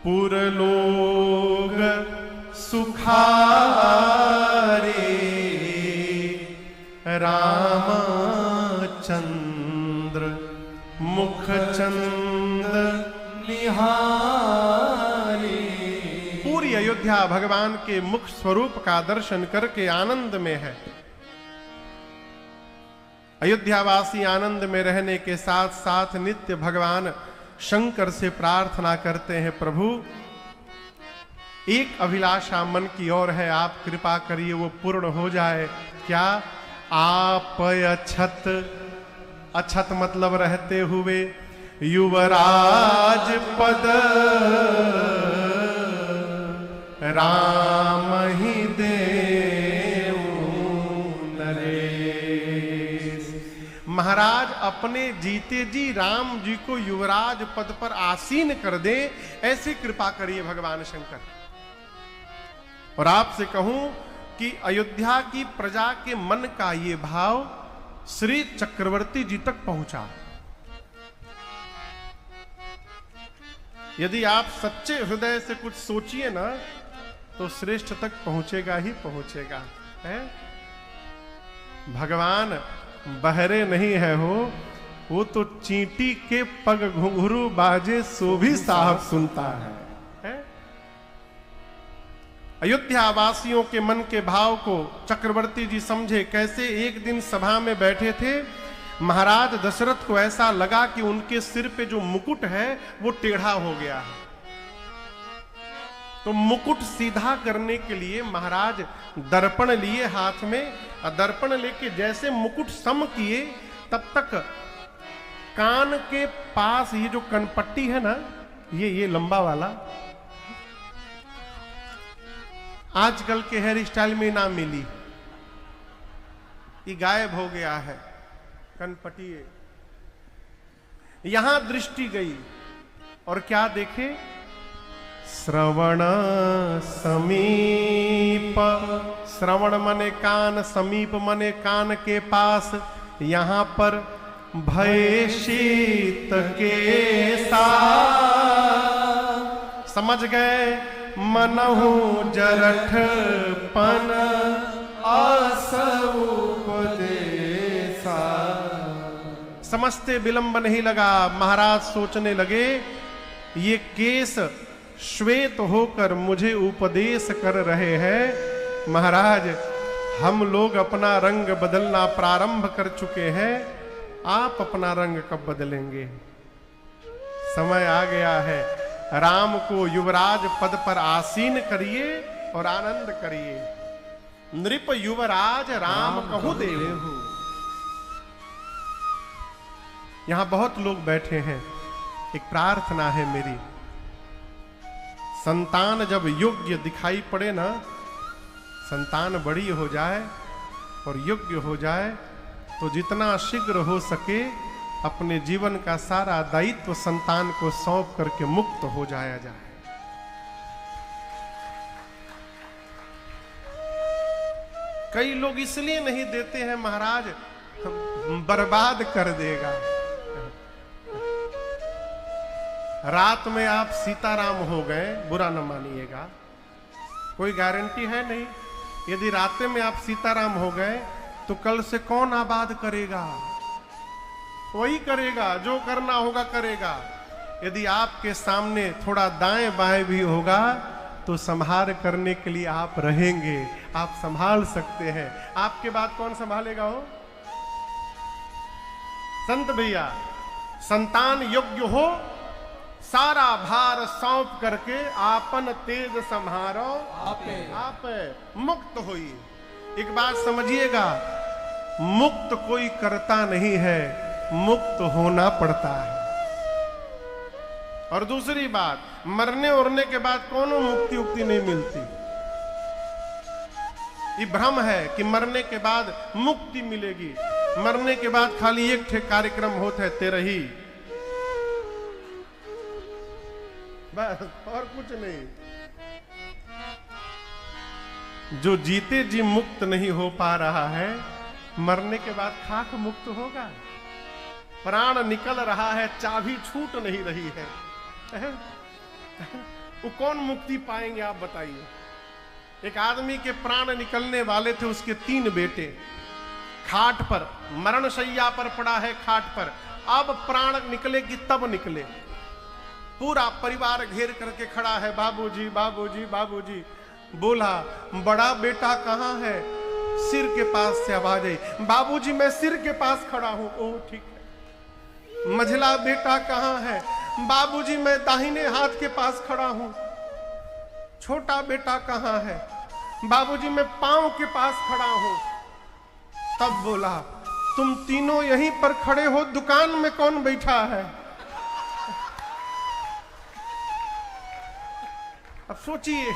पुरलोग सुखारे, रामचंद्र मुखचंद निहारे। पूरी अयोध्या भगवान के मुख स्वरूप का दर्शन करके आनंद में है। अयोध्यावासी आनंद में रहने के साथ साथ नित्य भगवान शंकर से प्रार्थना करते हैं, प्रभु एक अभिलाषा मन की ओर है, आप कृपा करिए वो पूर्ण हो जाए। क्या? आप अछत, अछत मतलब रहते हुए, युवराज पद राम ही देऊ नरेश। महाराज अपने जीते जी राम जी को युवराज पद पर आसीन कर दे, ऐसी कृपा करिए भगवान शंकर। और आपसे कहूं कि अयोध्या की प्रजा के मन का ये भाव श्री चक्रवर्ती जी तक पहुंचा। यदि आप सच्चे हृदय से कुछ सोचिए ना, तो श्रेष्ठ तक पहुंचेगा ही पहुंचेगा है। भगवान बहरे नहीं है हो, वो तो चींटी के पग घुंघरू बाजे सो भी साहब सुनता है। अयोध्या वासियों के मन के भाव को चक्रवर्ती जी समझे। कैसे? एक दिन सभा में बैठे थे, महाराज दशरथ को ऐसा लगा कि उनके सिर पे जो मुकुट है वो टेढ़ा हो गया है। तो मुकुट सीधा करने के लिए महाराज दर्पण लिए हाथ में, दर्पण लेके जैसे मुकुट सम किए, तब तक कान के पास ये जो कनपट्टी है ना, ये लंबा वाला, आजकल के हेयर स्टाइल में ना मिली, ये गायब हो गया है कनपट्टी। यहां दृष्टि गई और क्या देखे? श्रवण समीप, श्रवण मने कान, समीप मने कान के पास, यहां पर भय शीत के साथ समझ गए मनहु जरठ पन आसुपदेसा। समझते विलंब नहीं लगा। महाराज सोचने लगे, ये केस श्वेत होकर मुझे उपदेश कर रहे हैं। महाराज हम लोग अपना रंग बदलना प्रारंभ कर चुके हैं, आप अपना रंग कब बदलेंगे? समय आ गया है। राम को युवराज पद पर आसीन करिए और आनंद करिए। नृप युवराज राम कहूं देहु। यहां बहुत लोग बैठे हैं, एक प्रार्थना है मेरी, संतान जब योग्य दिखाई पड़े ना, संतान बड़ी हो जाए और योग्य हो जाए, तो जितना शीघ्र हो सके अपने जीवन का सारा दायित्व संतान को सौंप करके मुक्त हो जाया जाए। कई लोग इसलिए नहीं देते हैं, महाराज बर्बाद कर देगा। रात में आप सीताराम हो गए, बुरा न मानिएगा, कोई गारंटी है नहीं। यदि रात में आप सीताराम हो गए तो कल से कौन आबाद करेगा? वही करेगा, जो करना होगा करेगा। यदि आपके सामने थोड़ा दाएं बाएं भी होगा तो संभाल करने के लिए आप रहेंगे, आप संभाल सकते हैं। आपके बाद कौन संभालेगा? हो संत भैया, संतान योग्य हो, सारा भार सौंप करके आपन तेज संहारो, आप मुक्त होइए। एक बात समझिएगा, मुक्त कोई करता नहीं है, मुक्त होना पड़ता है। और दूसरी बात, मरने उड़ने के बाद कोनो मुक्ति उक्ति नहीं मिलती। ये भ्रम है कि मरने के बाद मुक्ति मिलेगी। मरने के बाद खाली एक ठे कार्यक्रम होता है, तेरा ही, बस और कुछ नहीं। जो जीते जी मुक्त नहीं हो पा रहा है, मरने के बाद खाक मुक्त होगा। प्राण निकल रहा है, चाबी छूट नहीं रही है। वो कौन मुक्ति पाएंगे आप बताइए। एक आदमी के प्राण निकलने वाले थे, उसके 3 बेटे, खाट पर मरण शैया पर पड़ा है, खाट पर। अब प्राण निकले कि तब निकले। पूरा परिवार घेर करके खड़ा है, बाबूजी बाबूजी बाबूजी। बोला, बड़ा बेटा कहाँ है? सिर के पास से आवाज आई, बाबूजी मैं सिर के पास खड़ा हूं। ओह ठीक है। मझला बेटा कहाँ है? बाबूजी मैं दाहिने हाथ के पास खड़ा हूं। छोटा बेटा कहाँ है? बाबूजी मैं पांव के पास खड़ा हूं। तब बोला, तुम तीनों यहीं पर खड़े हो, दुकान में कौन बैठा है? अब सोचिए,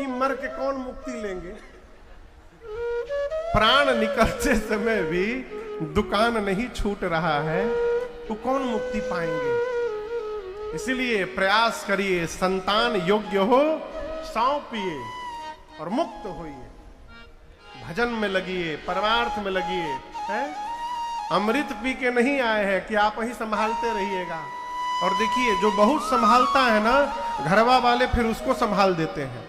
मर के कौन मुक्ति लेंगे? प्राण निकलते समय भी दुकान नहीं छूट रहा है, तो कौन मुक्ति पाएंगे? इसलिए प्रयास करिए, संतान योग्य हो सौंपिए और मुक्त होइए। भजन में लगिए, परमार्थ में लगिए। है अमृत पी के नहीं आए हैं कि आप ही संभालते रहिएगा। और देखिए, जो बहुत संभालता है ना, घरवा वाले फिर उसको संभाल देते हैं।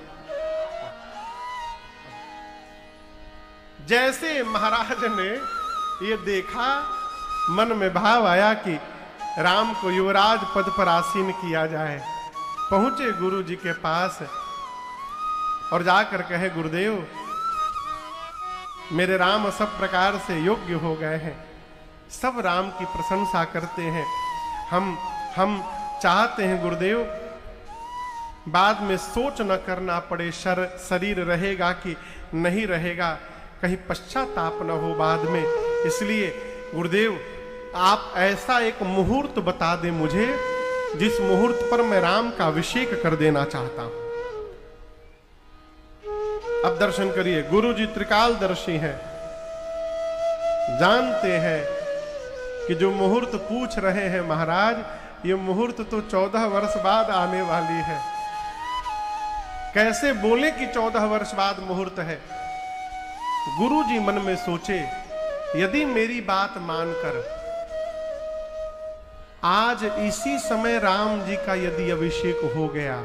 जैसे महाराज ने ये देखा, मन में भाव आया कि राम को युवराज पद पर आसीन किया जाए। पहुंचे गुरु जी के पास और जाकर कहे, गुरुदेव मेरे राम सब प्रकार से योग्य हो गए हैं, सब राम की प्रशंसा करते हैं। हम चाहते हैं गुरुदेव बाद में सोच न करना पड़े, शरीर रहेगा कि नहीं रहेगा, कहीं पश्चाताप न हो बाद में। इसलिए गुरुदेव आप ऐसा एक मुहूर्त बता दें मुझे, जिस मुहूर्त पर मैं राम का अभिषेक कर देना चाहता हूं। अब दर्शन करिए, गुरु जी त्रिकालदर्शी हैं, जानते हैं कि जो मुहूर्त पूछ रहे हैं महाराज, ये मुहूर्त तो 14 वर्ष बाद आने वाली है। कैसे बोले कि 14 वर्ष बाद मुहूर्त है? गुरु जी मन में सोचे, यदि मेरी बात मानकर आज इसी समय राम जी का यदि अभिषेक हो गया,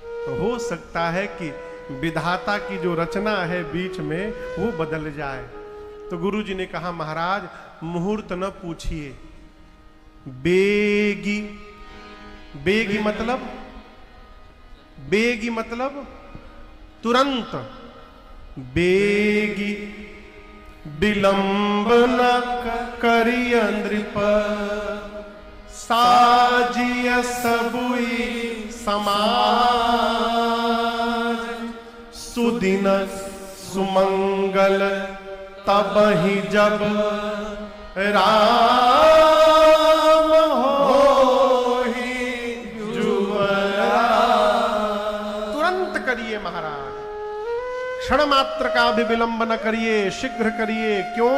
तो हो सकता है कि विधाता की जो रचना है बीच में वो बदल जाए। तो गुरु जी ने कहा, महाराज मुहूर्त न पूछिए, बेगी। बेगी मतलब तुरंत। बेगी विलंब न करिय नृप, साजिय सबुई समाज। सुदिन सुमंगल तब ही जब राम होहि जुवराज। तुरंत करिए महाराज, क्षण मात्र का भी विलंब न करिए, शीघ्र करिए। क्यों?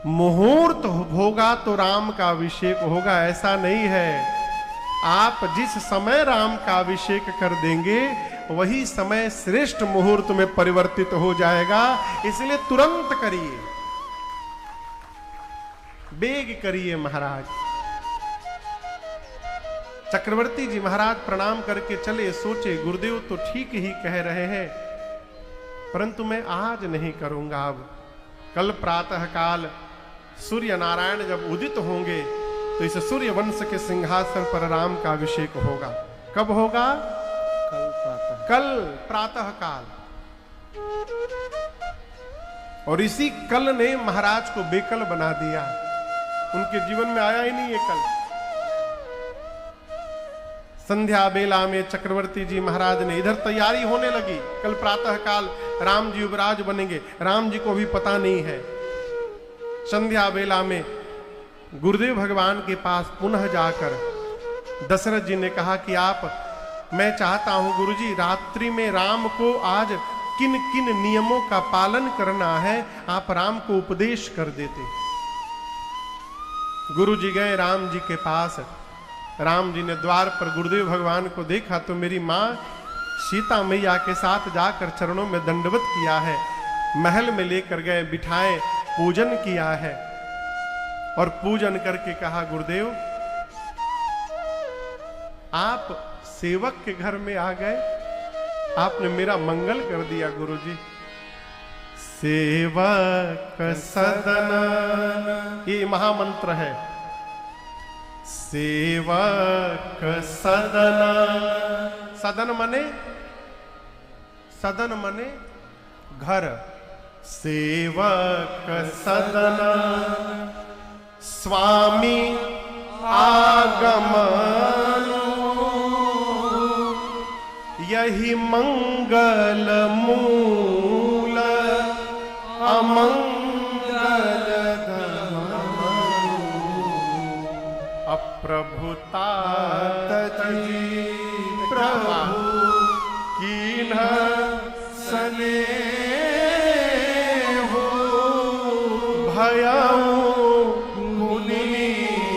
मुहूर्त होगा तो राम का अभिषेक होगा, ऐसा नहीं है। आप जिस समय राम का अभिषेक कर देंगे, वही समय श्रेष्ठ मुहूर्त में परिवर्तित हो जाएगा। इसलिए तुरंत करिए, बेग करिए महाराज। चक्रवर्ती जी महाराज प्रणाम करके चले, सोचे गुरुदेव तो ठीक ही कह रहे हैं, परंतु मैं आज नहीं करूंगा। अब कल प्रातः काल सूर्य नारायण जब उदित होंगे तो इस सूर्य वंश के सिंहासन पर राम का अभिषेक होगा। कब होगा? कल प्रातः काल। और इसी कल ने महाराज को बेकल बना दिया, उनके जीवन में आया ही नहीं ये कल। संध्या बेला में चक्रवर्ती जी महाराज ने, इधर तैयारी होने लगी, कल प्रातः काल राम जी युवराज बनेंगे, राम जी को भी पता नहीं है। संध्या बेला में गुरुदेव भगवान के पास पुनः जाकर दशरथ जी ने कहा कि मैं चाहता हूं गुरुजी, रात्रि में राम को आज किन किन नियमों का पालन करना है, आप राम को उपदेश कर देते। गुरु जी गए राम जी के पास, राम जी ने द्वार पर गुरुदेव भगवान को देखा तो मेरी माँ सीता मैया के साथ जाकर चरणों में दंडवत किया है, महल में लेकर गए, बिठाए, पूजन किया है और पूजन करके कहा गुरुदेव आप सेवक के घर में आ गए, आपने मेरा मंगल कर दिया गुरुजी। सेवक सदन, ये महामंत्र है। सेवक सदन, सदन मने, सदन मने घर। सेवक सदन स्वामी आगमन, यही मंगल मूल अमंगल अप्रभुता तजी प्रभु कीन सने हो भयऊ पुनीत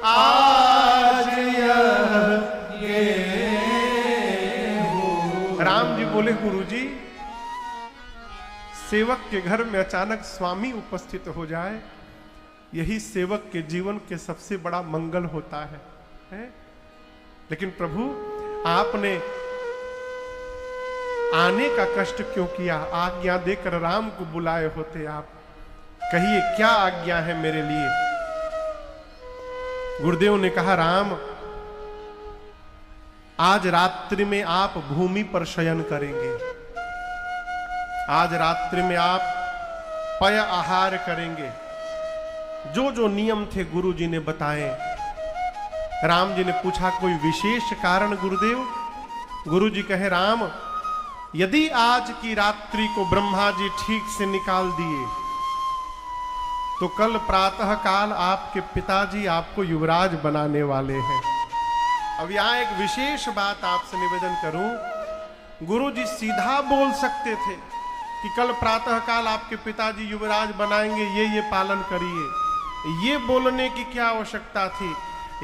आज यह गे हो। राम जी बोले गुरुजी सेवक के घर में अचानक स्वामी उपस्थित हो जाए, यही सेवक के जीवन के सबसे बड़ा मंगल होता है? लेकिन प्रभु आपने आने का कष्ट क्यों किया? आज्ञा देकर राम को बुलाए होते आप। कहिए क्या आज्ञा है मेरे लिए? गुरुदेव ने कहा राम आज रात्रि में आप भूमि पर शयन करेंगे, आज रात्रि में आप पय आहार करेंगे। जो जो नियम थे गुरु जी ने बताए। राम जी ने पूछा कोई विशेष कारण गुरुदेव? गुरु जी कहे राम यदि आज की रात्रि को ब्रह्मा जी ठीक से निकाल दिए तो कल प्रातः काल आपके पिताजी आपको युवराज बनाने वाले हैं। अब यहां एक विशेष बात आपसे निवेदन करूं, गुरु जी सीधा बोल सकते थे कि कल प्रातः काल आपके पिताजी युवराज बनाएंगे, ये पालन करिए। ये बोलने की क्या आवश्यकता थी?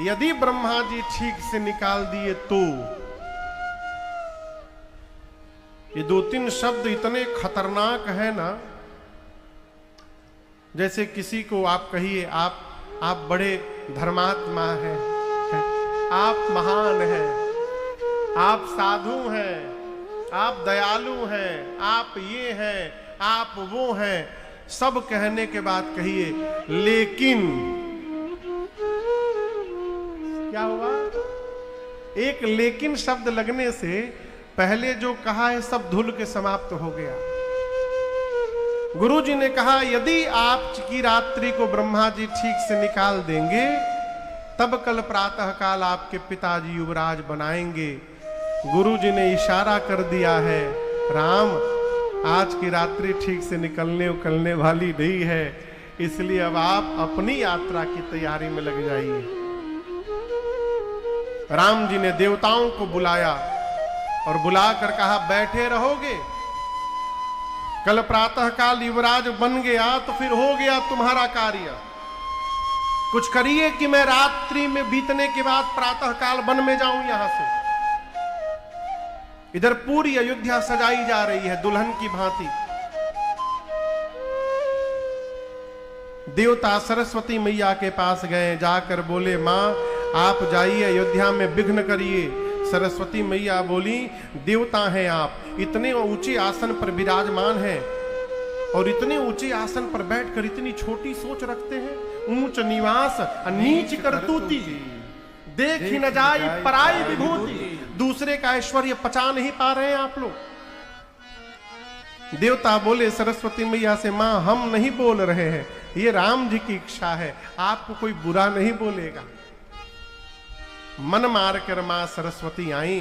यदि ब्रह्मा जी ठीक से निकाल दिए तो। ये दो तीन शब्द इतने खतरनाक है ना, जैसे किसी को आप कहिए आप बड़े धर्मात्मा हैं, आप महान हैं, आप साधु हैं, आप दयालु हैं, आप ये हैं, आप वो हैं, सब कहने के बाद कहिए लेकिन क्या हुआ? एक लेकिन शब्द लगने से पहले जो कहा है सब धुल के समाप्त हो गया। गुरु जी ने कहा यदि आप की रात्रि को ब्रह्मा जी ठीक से निकाल देंगे तब कल प्रातः काल आपके पिताजी युवराज बनाएंगे। गुरु जी ने इशारा कर दिया है राम आज की रात्रि ठीक से निकलने वाली नहीं है, इसलिए अब आप अपनी यात्रा की तैयारी में लग जाइए। राम जी ने देवताओं को बुलाया और बुलाकर कहा बैठे रहोगे, कल प्रातः काल युवराज बन गया तो फिर हो गया तुम्हारा कार्य। कुछ करिए कि मैं रात्रि में बीतने के बाद प्रातः काल वन में जाऊं यहां से। इधर पूरी अयोध्या सजाई जा रही है दुल्हन की भांति। देवता सरस्वती मैया के पास गए, जाकर बोले मां आप जाइए अयोध्या में विघ्न करिए। सरस्वती मैया बोली देवता हैं आप, इतने ऊंचे आसन पर विराजमान हैं और इतने ऊंचे आसन पर बैठकर इतनी छोटी सोच रखते हैं। ऊंच निवास नीच करतूती, देख ही न जाई पराई विभूति। दूसरे का ऐश्वर्य पचा नहीं पा रहे हैं आप लोग। देवता बोले सरस्वती मैया से मां हम नहीं बोल रहे हैं, ये राम जी की इच्छा है, आपको कोई बुरा नहीं बोलेगा। मन मार कर मां सरस्वती आई,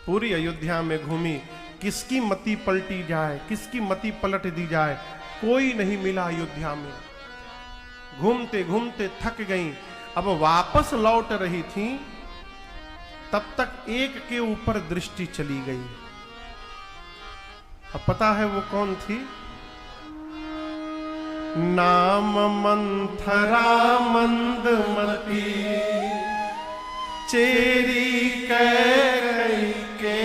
पूरी अयोध्या में घूमी, किसकी मति पलटी जाए, किसकी मति पलट दी जाए, कोई नहीं मिला अयोध्या में। घूमते घूमते थक गईं, अब वापस लौट रही थी, तब तक एक के ऊपर दृष्टि चली गई। अब पता है वो कौन थी? नाम मंथरा मंदमती चेरी कैकई के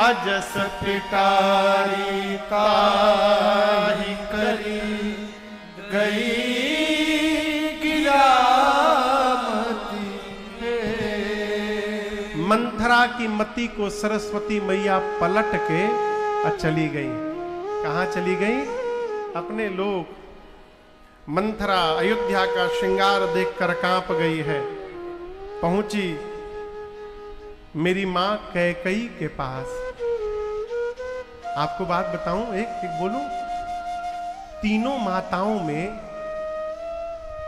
अजस पिटारी ताही करी गई गिरामती। मंथरा की मती को सरस्वती मैया पलट के चली गई। कहाँ चली गई? अपने लोग। मंथरा अयोध्या का श्रृंगार देखकर कांप गई है। पहुंची मेरी मां कैकई के पास। आपको बात बताऊं, एक बोलूं, तीनों माताओं में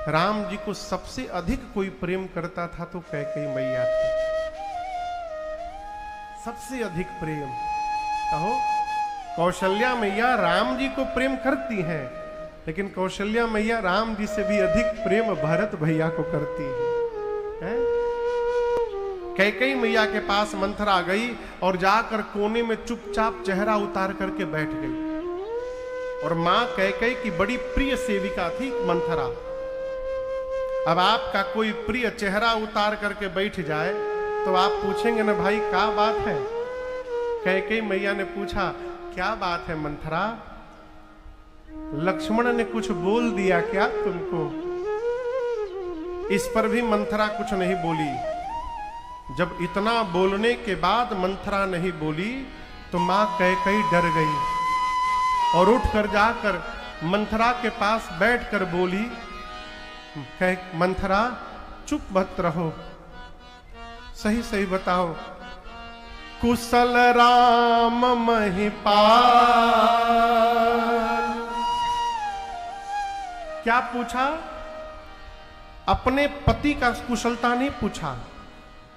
राम जी को सबसे अधिक कोई प्रेम करता था तो कैकई मैया थी। सबसे अधिक प्रेम। कहो, कौशल्या मैया राम जी को प्रेम करती हैं, लेकिन कौशल्या मैया राम जी से भी अधिक प्रेम भरत भैया को करती है? कैकई मैया के पास मंथरा गई और जाकर कोने में चुपचाप चेहरा उतार करके बैठ गई। और मां कैकई की बड़ी प्रिय सेविका थी मंथरा। अब आपका कोई प्रिय चेहरा उतार करके बैठ जाए तो आप पूछेंगे ना, भाई क्या बात है? कैकई मैया ने पूछा, क्या बात है मंथरा? लक्ष्मण ने कुछ बोल दिया क्या तुमको? इस पर भी मंथरा कुछ नहीं बोली। जब इतना बोलने के बाद मंथरा नहीं बोली तो मां कैकई डर गई और उठकर जाकर मंथरा के पास बैठकर बोली, मंथरा चुप मत रहो, सही सही बताओ, कुशल राम महिपाल। क्या पूछा? अपने पति का कुशलता नहीं पूछा,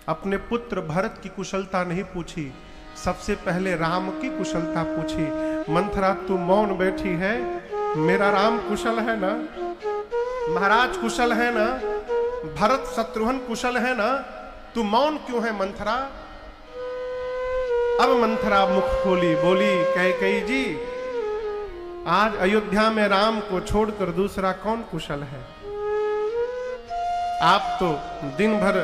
अपने पुत्र भरत की कुशलता नहीं पूछी, सबसे पहले राम की कुशलता पूछी। मंथरा तू मौन बैठी है, मेरा राम कुशल है ना? महाराज कुशल है ना? भरत शत्रुघ्न कुशल है ना? तू मौन क्यों है मंथरा? अब मंथरा मुख खोली, बोली, कैकई जी, आज अयोध्या में राम को छोड़कर दूसरा कौन कुशल है? आप तो दिन भर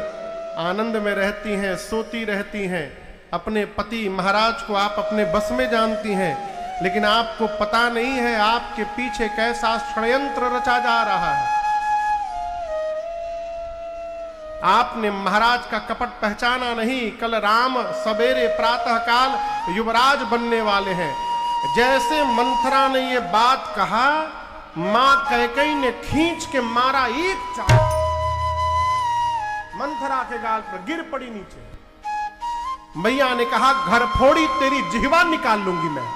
आनंद में रहती हैं, सोती रहती हैं, अपने पति महाराज को आप अपने बस में जानती हैं, लेकिन आपको पता नहीं है आपके पीछे कैसा षड्यंत्र रचा जा रहा है। आपने महाराज का कपट पहचाना नहीं। कल राम सवेरे प्रातः काल युवराज बनने वाले हैं। जैसे मंथरा ने ये बात कहा, मां कैकई ने खींच के मारा एक चाट, मंथरा के गाल पर गिर पड़ी नीचे। मैया ने कहा, घर फोड़ी तेरी जिह्वा निकाल लूंगी मैं।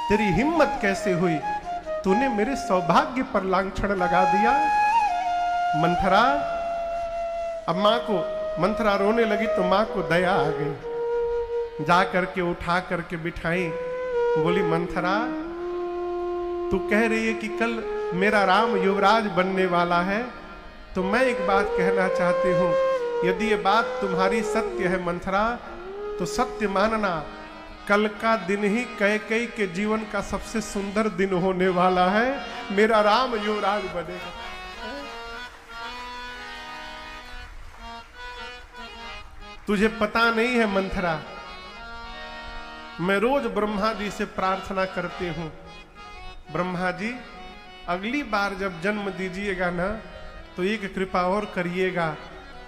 तेरी हिम्मत कैसे हुई? तूने मेरे सौभाग्य पर लांछन लगा दिया। मंथरा, अब मां को, मंथरा रोने लगी तो मां को दया आ गई, जा करके उठा करके बिठाई। बोली, मंथरा तू कह रही है कि कल मेरा राम युवराज बनने वाला है, तो मैं एक बात कहना चाहती हूं, यदि ये बात तुम्हारी सत्य है मंथरा, तो सत्य मानना, कल का दिन ही कैकई के जीवन का सबसे सुंदर दिन होने वाला है। मेरा राम युवराज बनेगा। तुझे पता नहीं है मंथरा, मैं रोज ब्रह्मा जी से प्रार्थना करती हूं, ब्रह्मा जी अगली बार जब जन्म दीजिएगा ना, तो एक कृपा और करिएगा,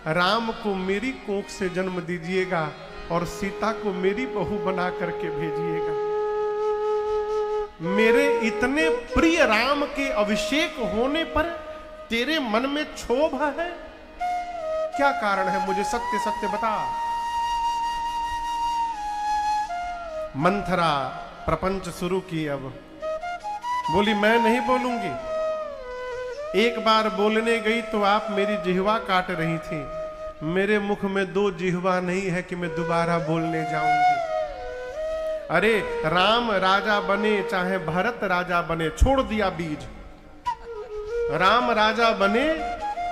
राम को मेरी कोख से जन्म दीजिएगा और सीता को मेरी बहू बना करके भेजिएगा। मेरे इतने प्रिय राम के अभिषेक होने पर तेरे मन में क्षोभ है? क्या कारण है? मुझे सत्य सत्य बता। मंथरा प्रपंच शुरू की। अब बोली, मैं नहीं बोलूंगी। एक बार बोलने गई तो आप मेरी जिह्वा काट रही थी। मेरे मुख में दो जिह्वा नहीं है कि मैं दोबारा बोलने जाऊंगी। अरे राम राजा बने चाहे भरत राजा बने, छोड़ दिया बीज। राम राजा बने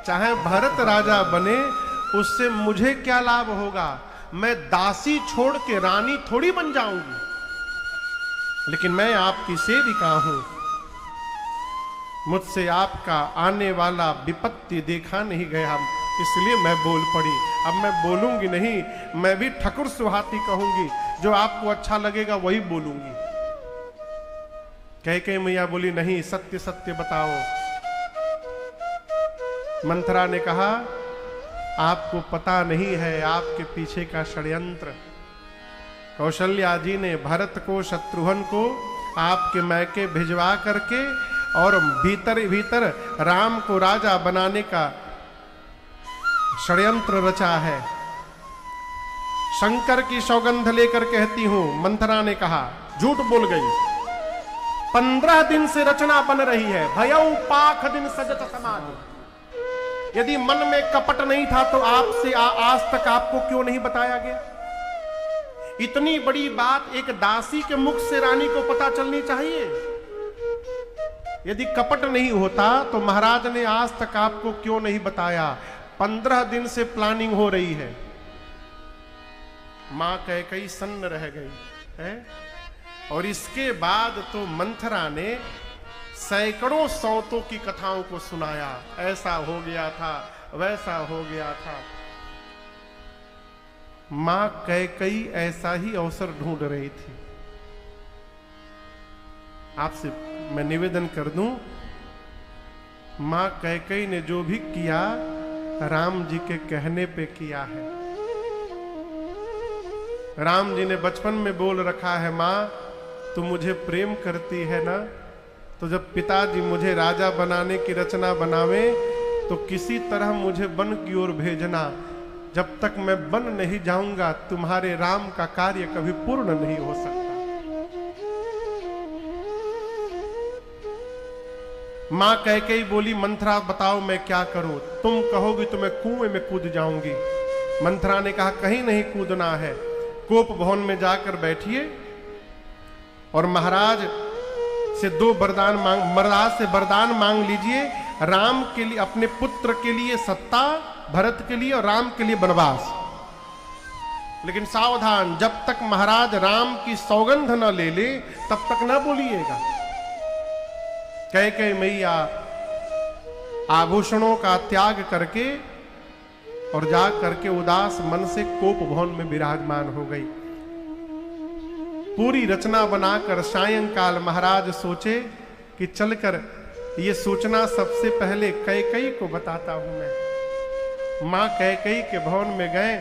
चाहे भरत राजा बने, उससे मुझे क्या लाभ होगा? मैं दासी छोड़ के रानी थोड़ी बन जाऊंगी, लेकिन मैं आपकी सेविका हूं। मुझसे आपका आने वाला विपत्ति देखा नहीं गया, इसलिए मैं बोल पड़ी। अब मैं बोलूंगी नहीं, मैं भी ठकुर सुहाती कहूंगी, जो आपको अच्छा लगेगा वही बोलूंगी। कह मैया बोली नहीं, सत्य सत्य बताओ। मंथरा ने कहा आपको पता नहीं है आपके पीछे का षड्यंत्र। कौशल्या जी ने भरत को, शत्रुघ्न को आपके मैके भिजवा करके और भीतर भीतर राम को राजा बनाने का षड्यंत्र रचा है। शंकर की सौगंध लेकर कहती हूं, मंथरा ने कहा झूठ बोल गई। 15 दिन से रचना बन रही है। भयउ पाख दिन सजत समाज। यदि मन में कपट नहीं था तो आपसे आज तक आपको क्यों नहीं बताया गया? इतनी बड़ी बात एक दासी के मुख से रानी को पता चलनी चाहिए। यदि कपट नहीं होता तो महाराज ने आज तक आपको क्यों नहीं बताया? 15 दिन से प्लानिंग हो रही है। मां कैकेयी सन्न रह गई है। और इसके बाद तो मंथरा ने सैकड़ों सौतों की कथाओं को सुनाया। ऐसा हो गया था, वैसा हो गया था। मां कैकेयी ऐसा ही अवसर ढूंढ रही थी। आपसे मैं निवेदन कर दूं, मां कैकेयी ने जो भी किया राम जी के कहने पे किया है। राम जी ने बचपन में बोल रखा है, मां तू मुझे प्रेम करती है ना, तो जब पिताजी मुझे राजा बनाने की रचना बनावे तो किसी तरह मुझे वन की ओर भेजना। जब तक मैं वन नहीं जाऊंगा तुम्हारे राम का कार्य कभी पूर्ण नहीं हो सकता। मां कैकेयी बोली, मंथरा बताओ मैं क्या करूं? तुम कहोगी तो मैं कुएं में कूद जाऊंगी। मंथरा ने कहा कहीं नहीं कूदना है, कोप भवन में जाकर बैठिए और महाराज से 2 वरदान मांग, महाराज से वरदान मांग लीजिए। राम के लिए, अपने पुत्र के लिए सत्ता, भरत के लिए और राम के लिए वनवास। लेकिन सावधान, जब तक महाराज राम की सौगंध न ले ले तब तक न बोलिएगा। कैकेयी मैया आभूषणों का त्याग करके और जा करके उदास मन से कोप भवन में विराजमान हो गई। पूरी रचना बनाकर सायंकाल महाराज सोचे कि चलकर ये सूचना सबसे पहले कैकेयी को बताता हूं मैं। मां कैकेयी के भवन में गए।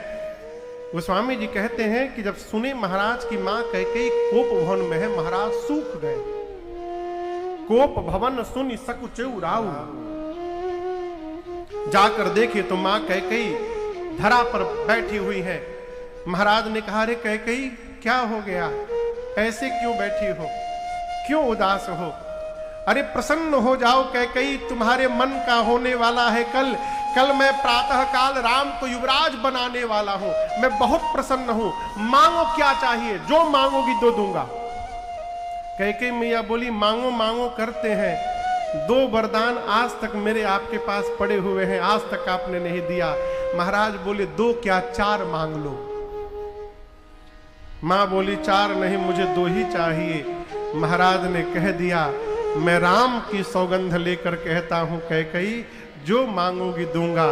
गोस्वामी जी कहते हैं कि जब सुने महाराज की मां कैकेयी कोप भवन में है, महाराज सूख गए। कोप भवन सुनि सकुचेउ राउ। जाकर देखे तो मां कैकेयी धरा पर बैठी हुई है। महाराज ने कहा, रे कैकेयी क्या हो गया, ऐसे क्यों बैठी हो, क्यों उदास हो? अरे प्रसन्न हो जाओ कैकेयी, तुम्हारे मन का होने वाला है कल मैं प्रातः काल राम को युवराज बनाने वाला हूं। मैं बहुत प्रसन्न हूं। मांगो क्या चाहिए, जो मांगोगी दो दूंगा। कैकेयी मैया बोली, मांगो मांगो करते हैं, 2 वरदान आज तक मेरे आपके पास पड़े हुए हैं, आज तक आपने नहीं दिया। महाराज बोले 2 क्या 4 मांग लो। मां बोली 4 नहीं, मुझे 2 ही चाहिए। महाराज ने कह दिया, मैं राम की सौगंध लेकर कहता हूं कैकेयी, जो मांगोगी दूंगा।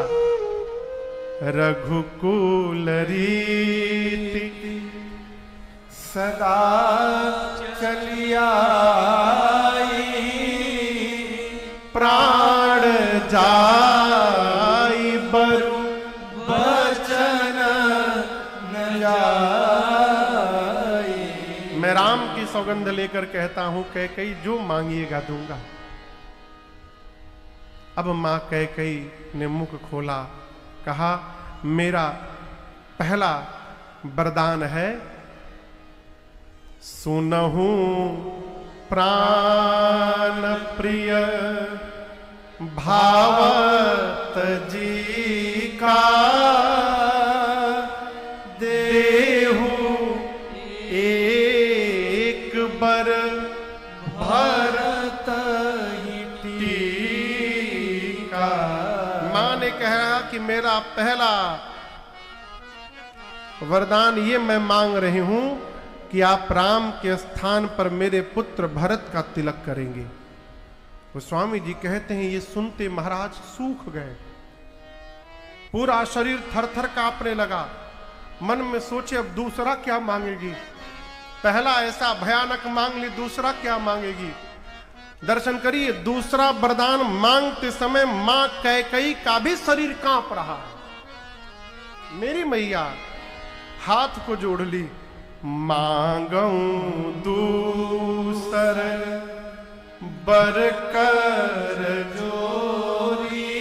रघुकुल रीति सदा चलिया, प्राण जाई बरु बचन न जाई। मैं राम की सौगंध लेकर कहता हूं कैकेयी, जो मांगिएगा दूंगा। अब मां कैकेयी ने मुख खोला, कहा मेरा पहला वरदान है, सुनहु प्राण प्रिय भावत जी का, देहु एक बर भरत ही टीका। मां ने कहा कि मेरा पहला वरदान ये मैं मांग रही हूं कि आप राम के स्थान पर मेरे पुत्र भरत का तिलक करेंगे। स्वामी जी कहते हैं ये सुनते महाराज सूख गए, पूरा शरीर थर थर कांपने लगा। मन में सोचे अब दूसरा क्या मांगेगी, पहला ऐसा भयानक मांग ली, दूसरा क्या मांगेगी। दर्शन करिए, दूसरा वरदान मांगते समय मां कैकेयी का भी शरीर कांप रहा है। मेरी मैया हाथ को जोड़ ली, मांगऊं दूसर बर कर जोरी,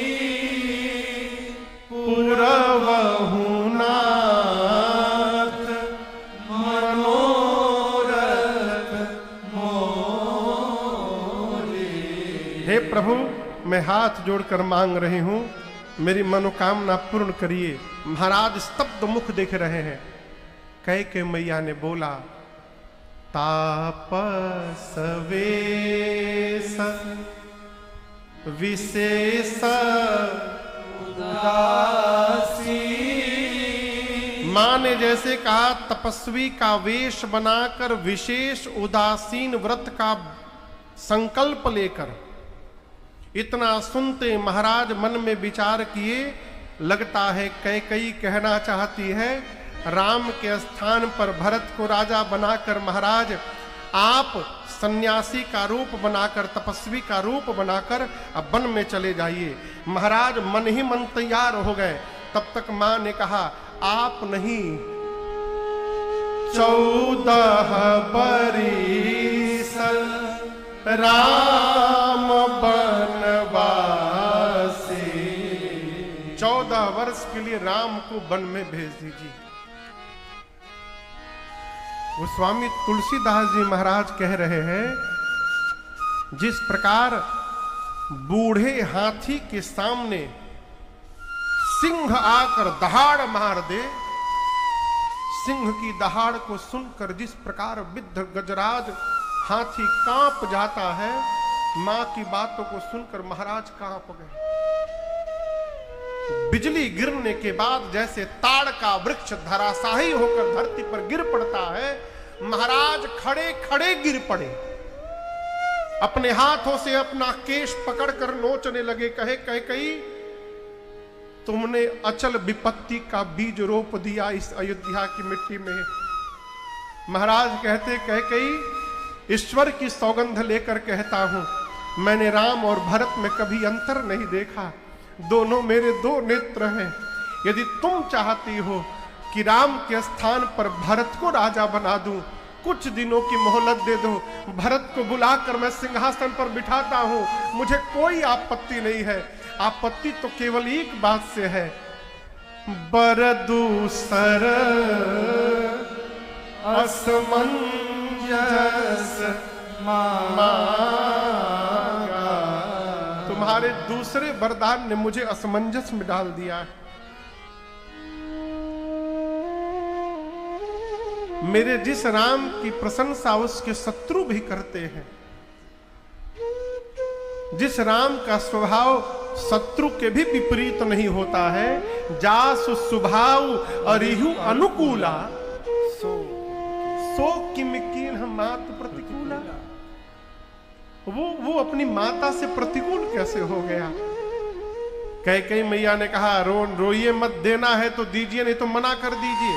पुरवहु नाथ मनोरथ मोरे। हे प्रभु, मैं हाथ जोड़कर मांग रही हूं, मेरी मनोकामना पूर्ण करिए। महाराज स्तब्ध मुख देख रहे हैं। कैकेयी मैया ने बोला, तापस वेश विशेष उदासी। मां ने जैसे कहा, तपस्वी का वेश बनाकर विशेष उदासीन व्रत का संकल्प लेकर। इतना सुनते महाराज मन में विचार किए, लगता है कैकेयी कहना चाहती है राम के स्थान पर भरत को राजा बनाकर महाराज आप सन्यासी का रूप बनाकर, तपस्वी का रूप बनाकर अब वन में चले जाइए। महाराज मन ही मन तैयार हो गए। तब तक मां ने कहा, आप नहीं, 14 बरिस राम बनवासी। 14 वर्ष के लिए राम को वन में भेज दीजिए। वो स्वामी तुलसीदास जी महाराज कह रहे हैं, जिस प्रकार बूढ़े हाथी के सामने सिंह आकर दहाड़ मार दे, सिंह की दहाड़ को सुनकर जिस प्रकार विद्ध गजराज हाथी कांप जाता है, मां की बातों को सुनकर महाराज कांप गए। बिजली गिरने के बाद जैसे ताड़ का वृक्ष धराशायी होकर धरती पर गिर पड़ता है, महाराज खड़े खड़े गिर पड़े। अपने हाथों से अपना केश पकड़कर नोचने लगे। कहे, कैकेयी तुमने अचल विपत्ति का बीज रोप दिया इस अयोध्या की मिट्टी में। महाराज कहते, कैकेयी ईश्वर की सौगंध लेकर कहता हूं, मैंने राम और भरत में कभी अंतर नहीं देखा, दोनों मेरे दो नेत्र हैं। यदि तुम चाहती हो कि राम के स्थान पर भरत को राजा बना दूं, कुछ दिनों की मोहलत दे दो, भरत को बुलाकर मैं सिंहासन पर बिठाता हूं, मुझे कोई आपत्ति नहीं है। आपत्ति तो केवल एक बात से है, बर दूसर असमंजस मांगा। तुम्हारे दूसरे वरदान ने मुझे असमंजस में डाल दिया है। मेरे जिस राम की प्रशंसा उसके शत्रु भी करते हैं, जिस राम का स्वभाव शत्रु के भी विपरीत नहीं होता है, जासु स्वभाव अरिहु अनुकूला सो किम कीन मात प्रतिकूला। वो अपनी माता से प्रतिकूल कैसे हो गया। कैकेयी मैया ने कहा, रोइए मत, देना है तो दीजिए, नहीं तो मना कर दीजिए।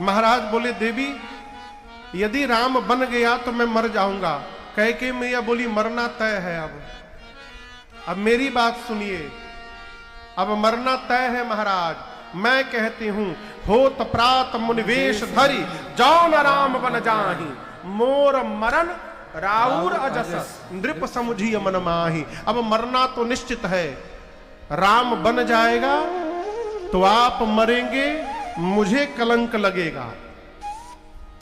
महाराज बोले, देवी यदि राम बन गया तो मैं मर जाऊंगा। कैकेयी मैया बोली, मरना तय है। अब मेरी बात सुनिए, अब मरना तय है महाराज। मैं कहती हूं, होत प्रात मुनिवेश धरी जाओ न राम बन जाहि, मोर मरण राउर अजस नृप समुझिय मन माही। अब मरना तो निश्चित है, राम बन जाएगा तो आप मरेंगे, मुझे कलंक लगेगा,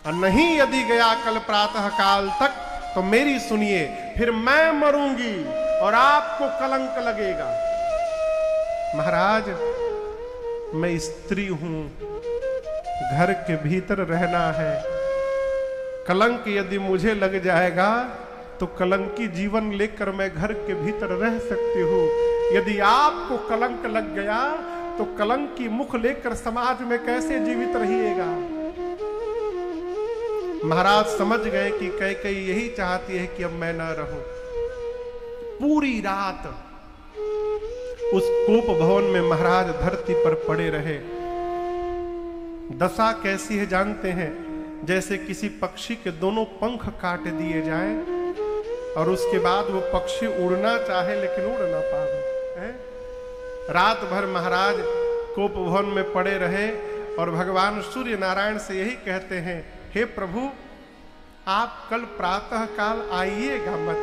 और नहीं यदि गया कल प्रातः काल तक तो मेरी सुनिए, फिर मैं मरूंगी और आपको कलंक लगेगा। महाराज मैं स्त्री हूं, घर के भीतर रहना है, कलंक यदि मुझे लग जाएगा तो कलंकी जीवन लेकर मैं घर के भीतर रह सकती हूं। यदि आपको कलंक लग गया तो कलंकी मुख लेकर समाज में कैसे जीवित रहिएगा। महाराज समझ गए कि कैकेयी यही चाहती है कि अब मैं न रहूं। पूरी रात उस कोप भवन में महाराज धरती पर पड़े रहे। दशा कैसी है जानते हैं? जैसे किसी पक्षी के दोनों पंख काट दिए जाएं और उसके बाद वो पक्षी उड़ना चाहे लेकिन उड़ ना पाए। रात भर महाराज कोप भवन में पड़े रहे और भगवान सूर्य नारायण से यही कहते हैं, हे प्रभु आप कल प्रातः काल आइएगा मत।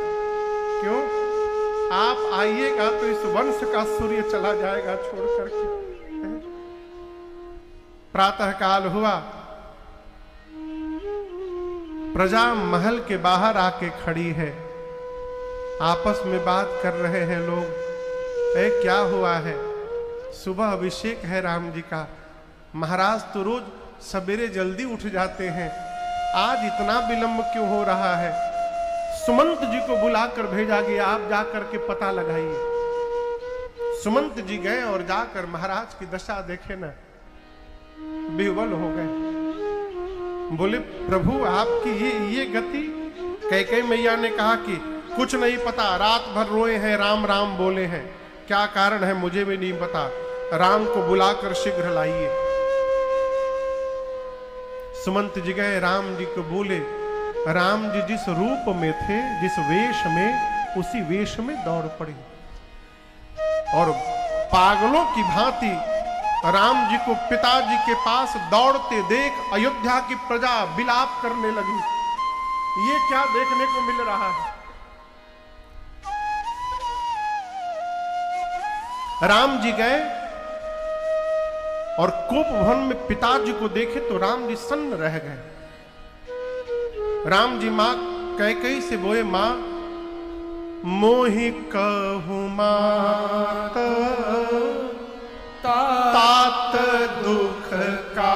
क्यों? आप आइएगा तो इस वंश का सूर्य चला जाएगा छोड़ करके। प्रातः काल हुआ, प्रजा महल के बाहर आके खड़ी है, आपस में बात कर रहे हैं लोग। क्या हुआ है? सुबह अभिषेक है राम जी का। महाराज तो रोज सवेरे जल्दी उठ जाते हैं, आज इतना विलंब क्यों हो रहा है? सुमंत जी को बुलाकर भेजा गया, आप जाकर के पता लगाइए। सुमंत जी गए और जाकर महाराज की दशा देखे ना, विह्वल हो गए। बोले प्रभु आपकी ये गति। कैकेयी मैया ने कहा कि कुछ नहीं पता, रात भर रोए हैं, राम राम बोले हैं, क्या कारण है मुझे भी नहीं पता, राम को बुलाकर शीघ्र लाइए। सुमंत जी गए, राम जी को बोले। राम जी जिस रूप में थे, जिस वेश में, उसी वेश में दौड़ पड़े और पागलों की भांति राम जी को पिताजी के पास दौड़ते देख अयोध्या की प्रजा विलाप करने लगी। ये क्या देखने को मिल रहा है? राम जी गए और कोप भवन में पिताजी को देखे तो राम जी सन्न रह गए। राम जी मां कैकेयी से बोले, मां मोहि कहूं मात तात दुख का।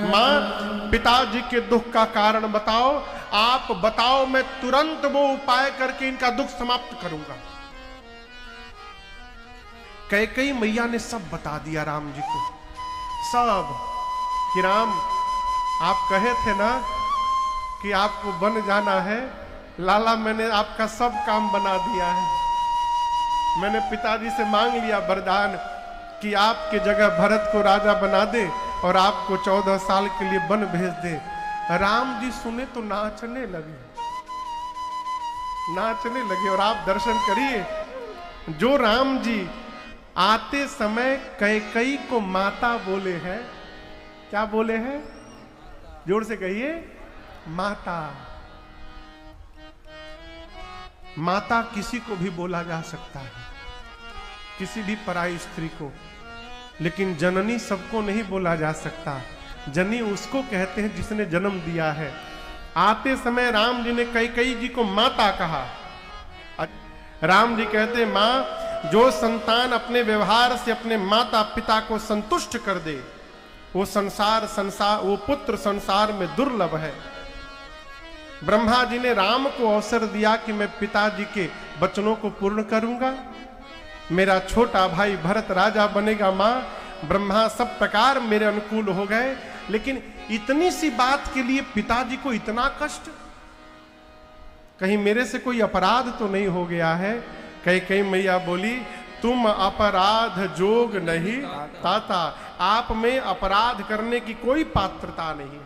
मां पिताजी के दुख का कारण बताओ, आप बताओ, मैं तुरंत वो उपाय करके इनका दुख समाप्त करूंगा। कैकेयी मैया ने सब बता दिया राम जी को, सब, कि राम आप कहे थे ना कि आपको बन जाना है, लाला मैंने आपका सब काम बना दिया है। मैंने पिताजी से मांग लिया वरदान कि आपके जगह भरत को राजा बना दे और आपको 14 साल के लिए वन भेज दे। राम जी सुने तो नाचने लगे और आप दर्शन करिए, जो राम जी आते समय कैकेयी को माता बोले हैं, क्या बोले हैं? जोर से कहिए, माता। माता किसी को भी बोला जा सकता है, किसी भी पराई स्त्री को, लेकिन जननी सबको नहीं बोला जा सकता। जननी उसको कहते हैं जिसने जन्म दिया है। आते समय राम जी ने कैकेयी जी को माता कहा। राम जी कहते, मां, जो संतान अपने व्यवहार से अपने माता पिता को संतुष्ट कर दे, वो वो पुत्र संसार में दुर्लभ है। ब्रह्मा जी ने राम को अवसर दिया कि मैं पिताजी के वचनों को पूर्ण करूंगा, मेरा छोटा भाई भरत राजा बनेगा। मां, ब्रह्मा सब प्रकार मेरे अनुकूल हो गए, लेकिन इतनी सी बात के लिए पिताजी को इतना कष्ट, कहीं मेरे से कोई अपराध तो नहीं हो गया है? कैकेयी मैया बोली, तुम अपराध जोग नहीं ताता, आप में अपराध करने की कोई पात्रता नहीं।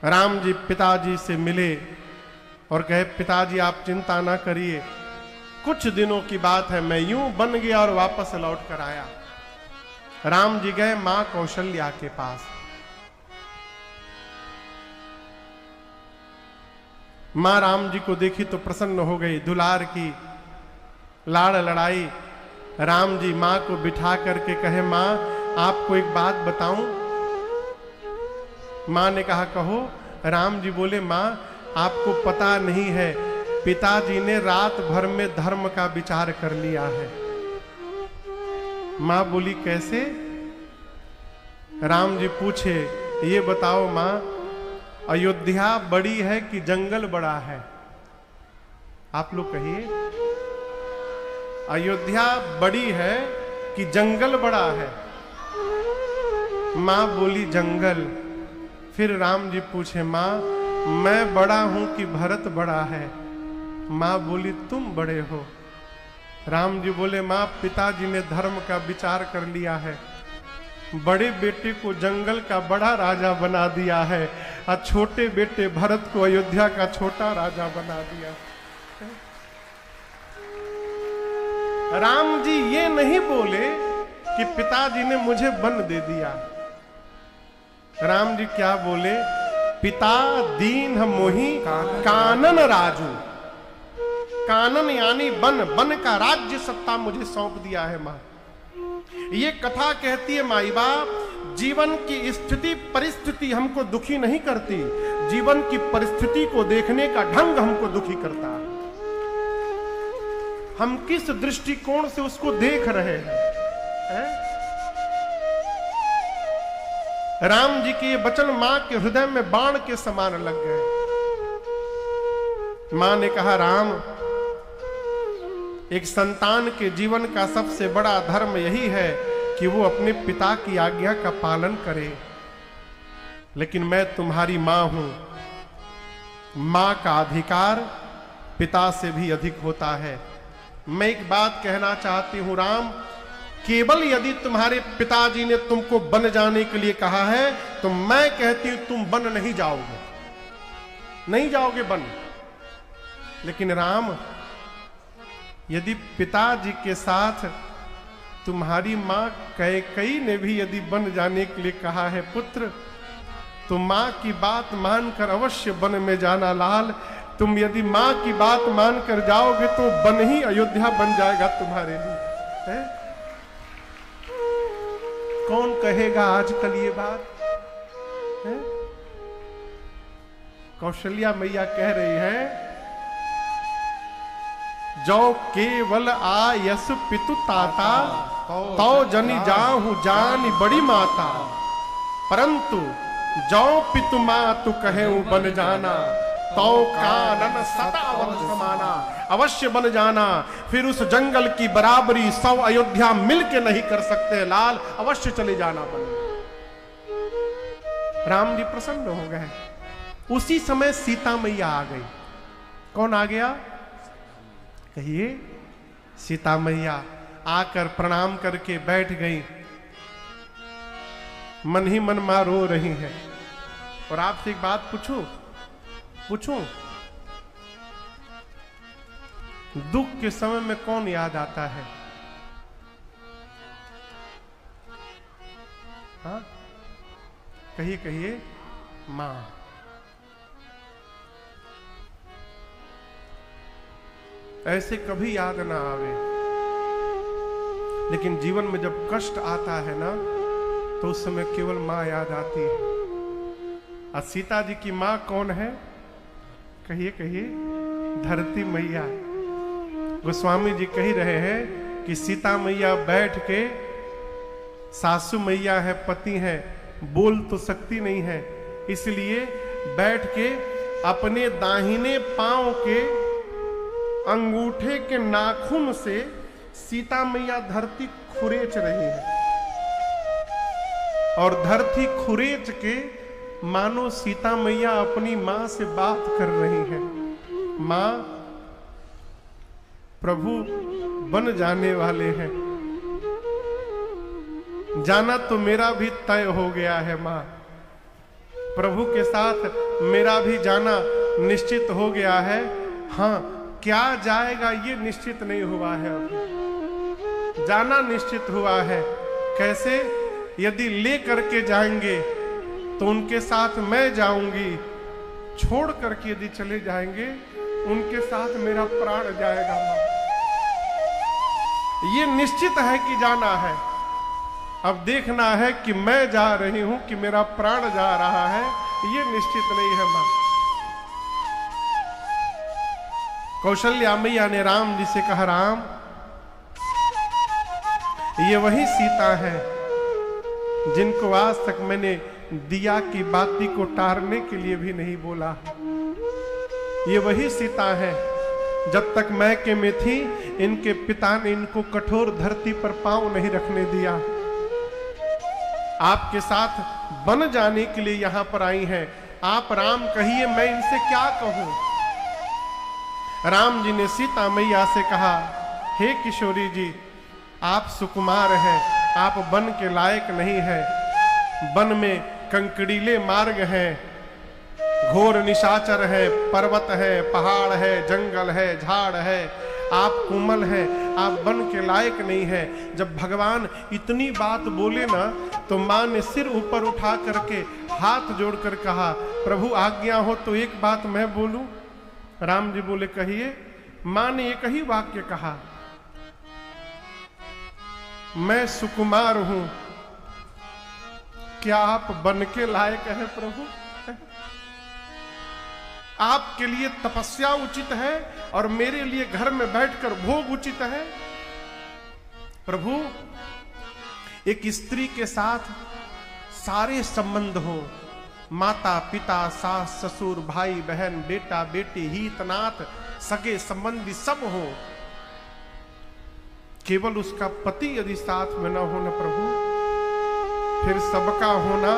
राम जी पिताजी से मिले और कहे, पिताजी आप चिंता ना करिए, कुछ दिनों की बात है, मैं यूं बन गया और वापस लौट कर आया। राम जी गए मां कौशल्या के पास। मां राम जी को देखी तो प्रसन्न हो गई, दुलार की, लाड़ लड़ाई। राम जी मां को बिठा करके कहे, मां आपको एक बात बताऊं? मां ने कहा, कहो। राम जी बोले, मां आपको पता नहीं है, पिताजी ने रात भर में धर्म का विचार कर लिया है। मां बोली, कैसे? राम जी पूछे, ये बताओ मां, अयोध्या बड़ी है कि जंगल बड़ा है? आप लोग कहिए, अयोध्या बड़ी है कि जंगल बड़ा है? मां बोली, जंगल। फिर राम जी पूछे, मां मैं बड़ा हूं कि भरत बड़ा है? माँ बोली तुम बड़े हो। राम जी बोले माँ, पिताजी ने धर्म का विचार कर लिया है, बड़े बेटे को जंगल का बड़ा राजा बना दिया है और छोटे बेटे भरत को अयोध्या का छोटा राजा बना दिया। राम जी ये नहीं बोले कि पिताजी ने मुझे वन दे दिया। राम जी क्या बोले? पिता दीन मोहि कानन राजू। कानन यानी वन, वन का राज्य सत्ता मुझे सौंप दिया है मां। ये कथा कहती है माई बाप, जीवन की स्थिति परिस्थिति हमको दुखी नहीं करती, जीवन की परिस्थिति को देखने का ढंग हमको दुखी करता है। हम किस दृष्टिकोण से उसको देख रहे हैं, राम जी के ये वचन मां के हृदय में बाण के समान लग गए। मां ने कहा, राम, एक संतान के जीवन का सबसे बड़ा धर्म यही है कि वो अपने पिता की आज्ञा का पालन करे, लेकिन मैं तुम्हारी मां हूं। मां का अधिकार पिता से भी अधिक होता है। मैं एक बात कहना चाहती हूं राम, केवल यदि तुम्हारे पिताजी ने तुमको बन जाने के लिए कहा है तो मैं कहती हूं तुम बन नहीं जाओगे, नहीं जाओगे बन। लेकिन राम, यदि पिताजी के साथ तुम्हारी मां कैकेयी ने भी यदि बन जाने के लिए कहा है पुत्र, तो मां की बात मानकर अवश्य वन में जाना लाल। तुम यदि मां की बात मानकर जाओगे तो वन ही अयोध्या बन जाएगा तुम्हारे लिए, है? कौन कहेगा आजकल ये बात, है? कौशल्या मैया कह रही है, जो केवल आयस पितु ताता, तो जनी जाहु जानी बड़ी माता, परंतु जो पितु मातु कहे बन जाना, तो कानन सतावन समाना। अवश्य बन जाना, फिर उस जंगल की बराबरी 100 अयोध्या मिलके नहीं कर सकते लाल, अवश्य चले जाना बन। राम जी प्रसन्न हो गए। उसी समय सीता मैया आ गई। कौन आ गया? कहिए। सीता मैया आकर प्रणाम करके बैठ गई। मन ही मन मां रो रही है। और आपसे एक बात पूछूं, दुख के समय में कौन याद आता है? हाँ, कहिए कहिए। मां। ऐसे कभी याद ना आवे, लेकिन जीवन में जब कष्ट आता है ना, तो उस समय केवल मां याद आती है। और सीता जी की मां कौन है? कहिए कहिए। धरती मैया। गोस्वामी जी कह रहे हैं कि सीता मैया बैठ के, सासू मैया है, पति है, बोल तो सकती नहीं है, इसलिए बैठ के अपने दाहिने पांव के अंगूठे के नाखून से सीता मैया धरती खुरेच रही है। और धरती खुरेच के मानो सीता मैया अपनी मां से बात कर रही है। मां, प्रभु बन जाने वाले हैं, जाना तो मेरा भी तय हो गया है। मां, प्रभु के साथ मेरा भी जाना निश्चित हो गया है। हाँ, क्या जाएगा ये निश्चित नहीं हुआ है, अभी जाना निश्चित हुआ है। कैसे? यदि ले करके जाएंगे तो उनके साथ मैं जाऊंगी, छोड़ करके यदि चले जाएंगे उनके साथ मेरा प्राण जाएगा। ये निश्चित है कि जाना है। अब देखना है कि मैं जा रही हूं कि मेरा प्राण जा रहा है, ये निश्चित नहीं है। मां कौशल्या मैया ने राम जी से कहा, राम, ये वही सीता है जिनको आज तक मैंने दिया की बाती को टारने के लिए भी नहीं बोला। ये वही सीता है, जब तक मैके में थी इनके पिता ने इनको कठोर धरती पर पांव नहीं रखने दिया। आपके साथ बन जाने के लिए यहां पर आई हैं। आप राम कहिए, मैं इनसे क्या कहूं? राम जी ने सीता मैया से कहा, हे किशोरी जी, आप सुकुमार हैं, आप वन के लायक नहीं हैं। वन में कंकड़ीले मार्ग हैं, घोर निशाचर है, पर्वत है, पहाड़ है, जंगल है, झाड़ है, आप कोमल हैं, आप वन के लायक नहीं हैं। जब भगवान इतनी बात बोले ना, तो मां ने सिर ऊपर उठा करके हाथ जोड़कर कहा, प्रभु आज्ञा हो तो एक बात मैं बोलूं। राम जी बोले, कहिए। मां ने एक ही वाक्य कहा, मैं सुकुमार हूं, क्या आप वन के लायक हैं प्रभु? आपके लिए तपस्या उचित है और मेरे लिए घर में बैठकर भोग उचित है। प्रभु, एक स्त्री के साथ सारे संबंध हो, माता पिता सास ससुर भाई बहन बेटा बेटी हित नात सगे संबंधी सब हो, केवल उसका पति यदि साथ में न हो न प्रभु, फिर सबका होना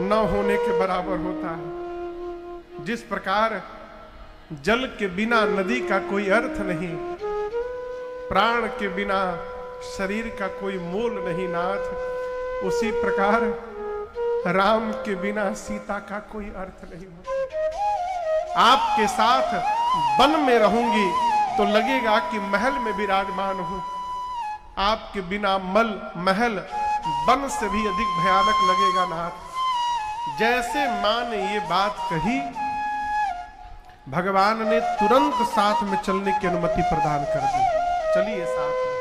न होने के बराबर होता है। जिस प्रकार जल के बिना नदी का कोई अर्थ नहीं, प्राण के बिना शरीर का कोई मोल नहीं नाथ, उसी प्रकार राम के बिना सीता का कोई अर्थ नहीं होता। आपके साथ वन में रहूंगी तो लगेगा कि महल में विराजमान हूं, आपके बिना महल वन से भी अधिक भयानक लगेगा नाथ। जैसे मां ने ये बात कही, भगवान ने तुरंत साथ में चलने की अनुमति प्रदान कर दी। चलिए साथ में।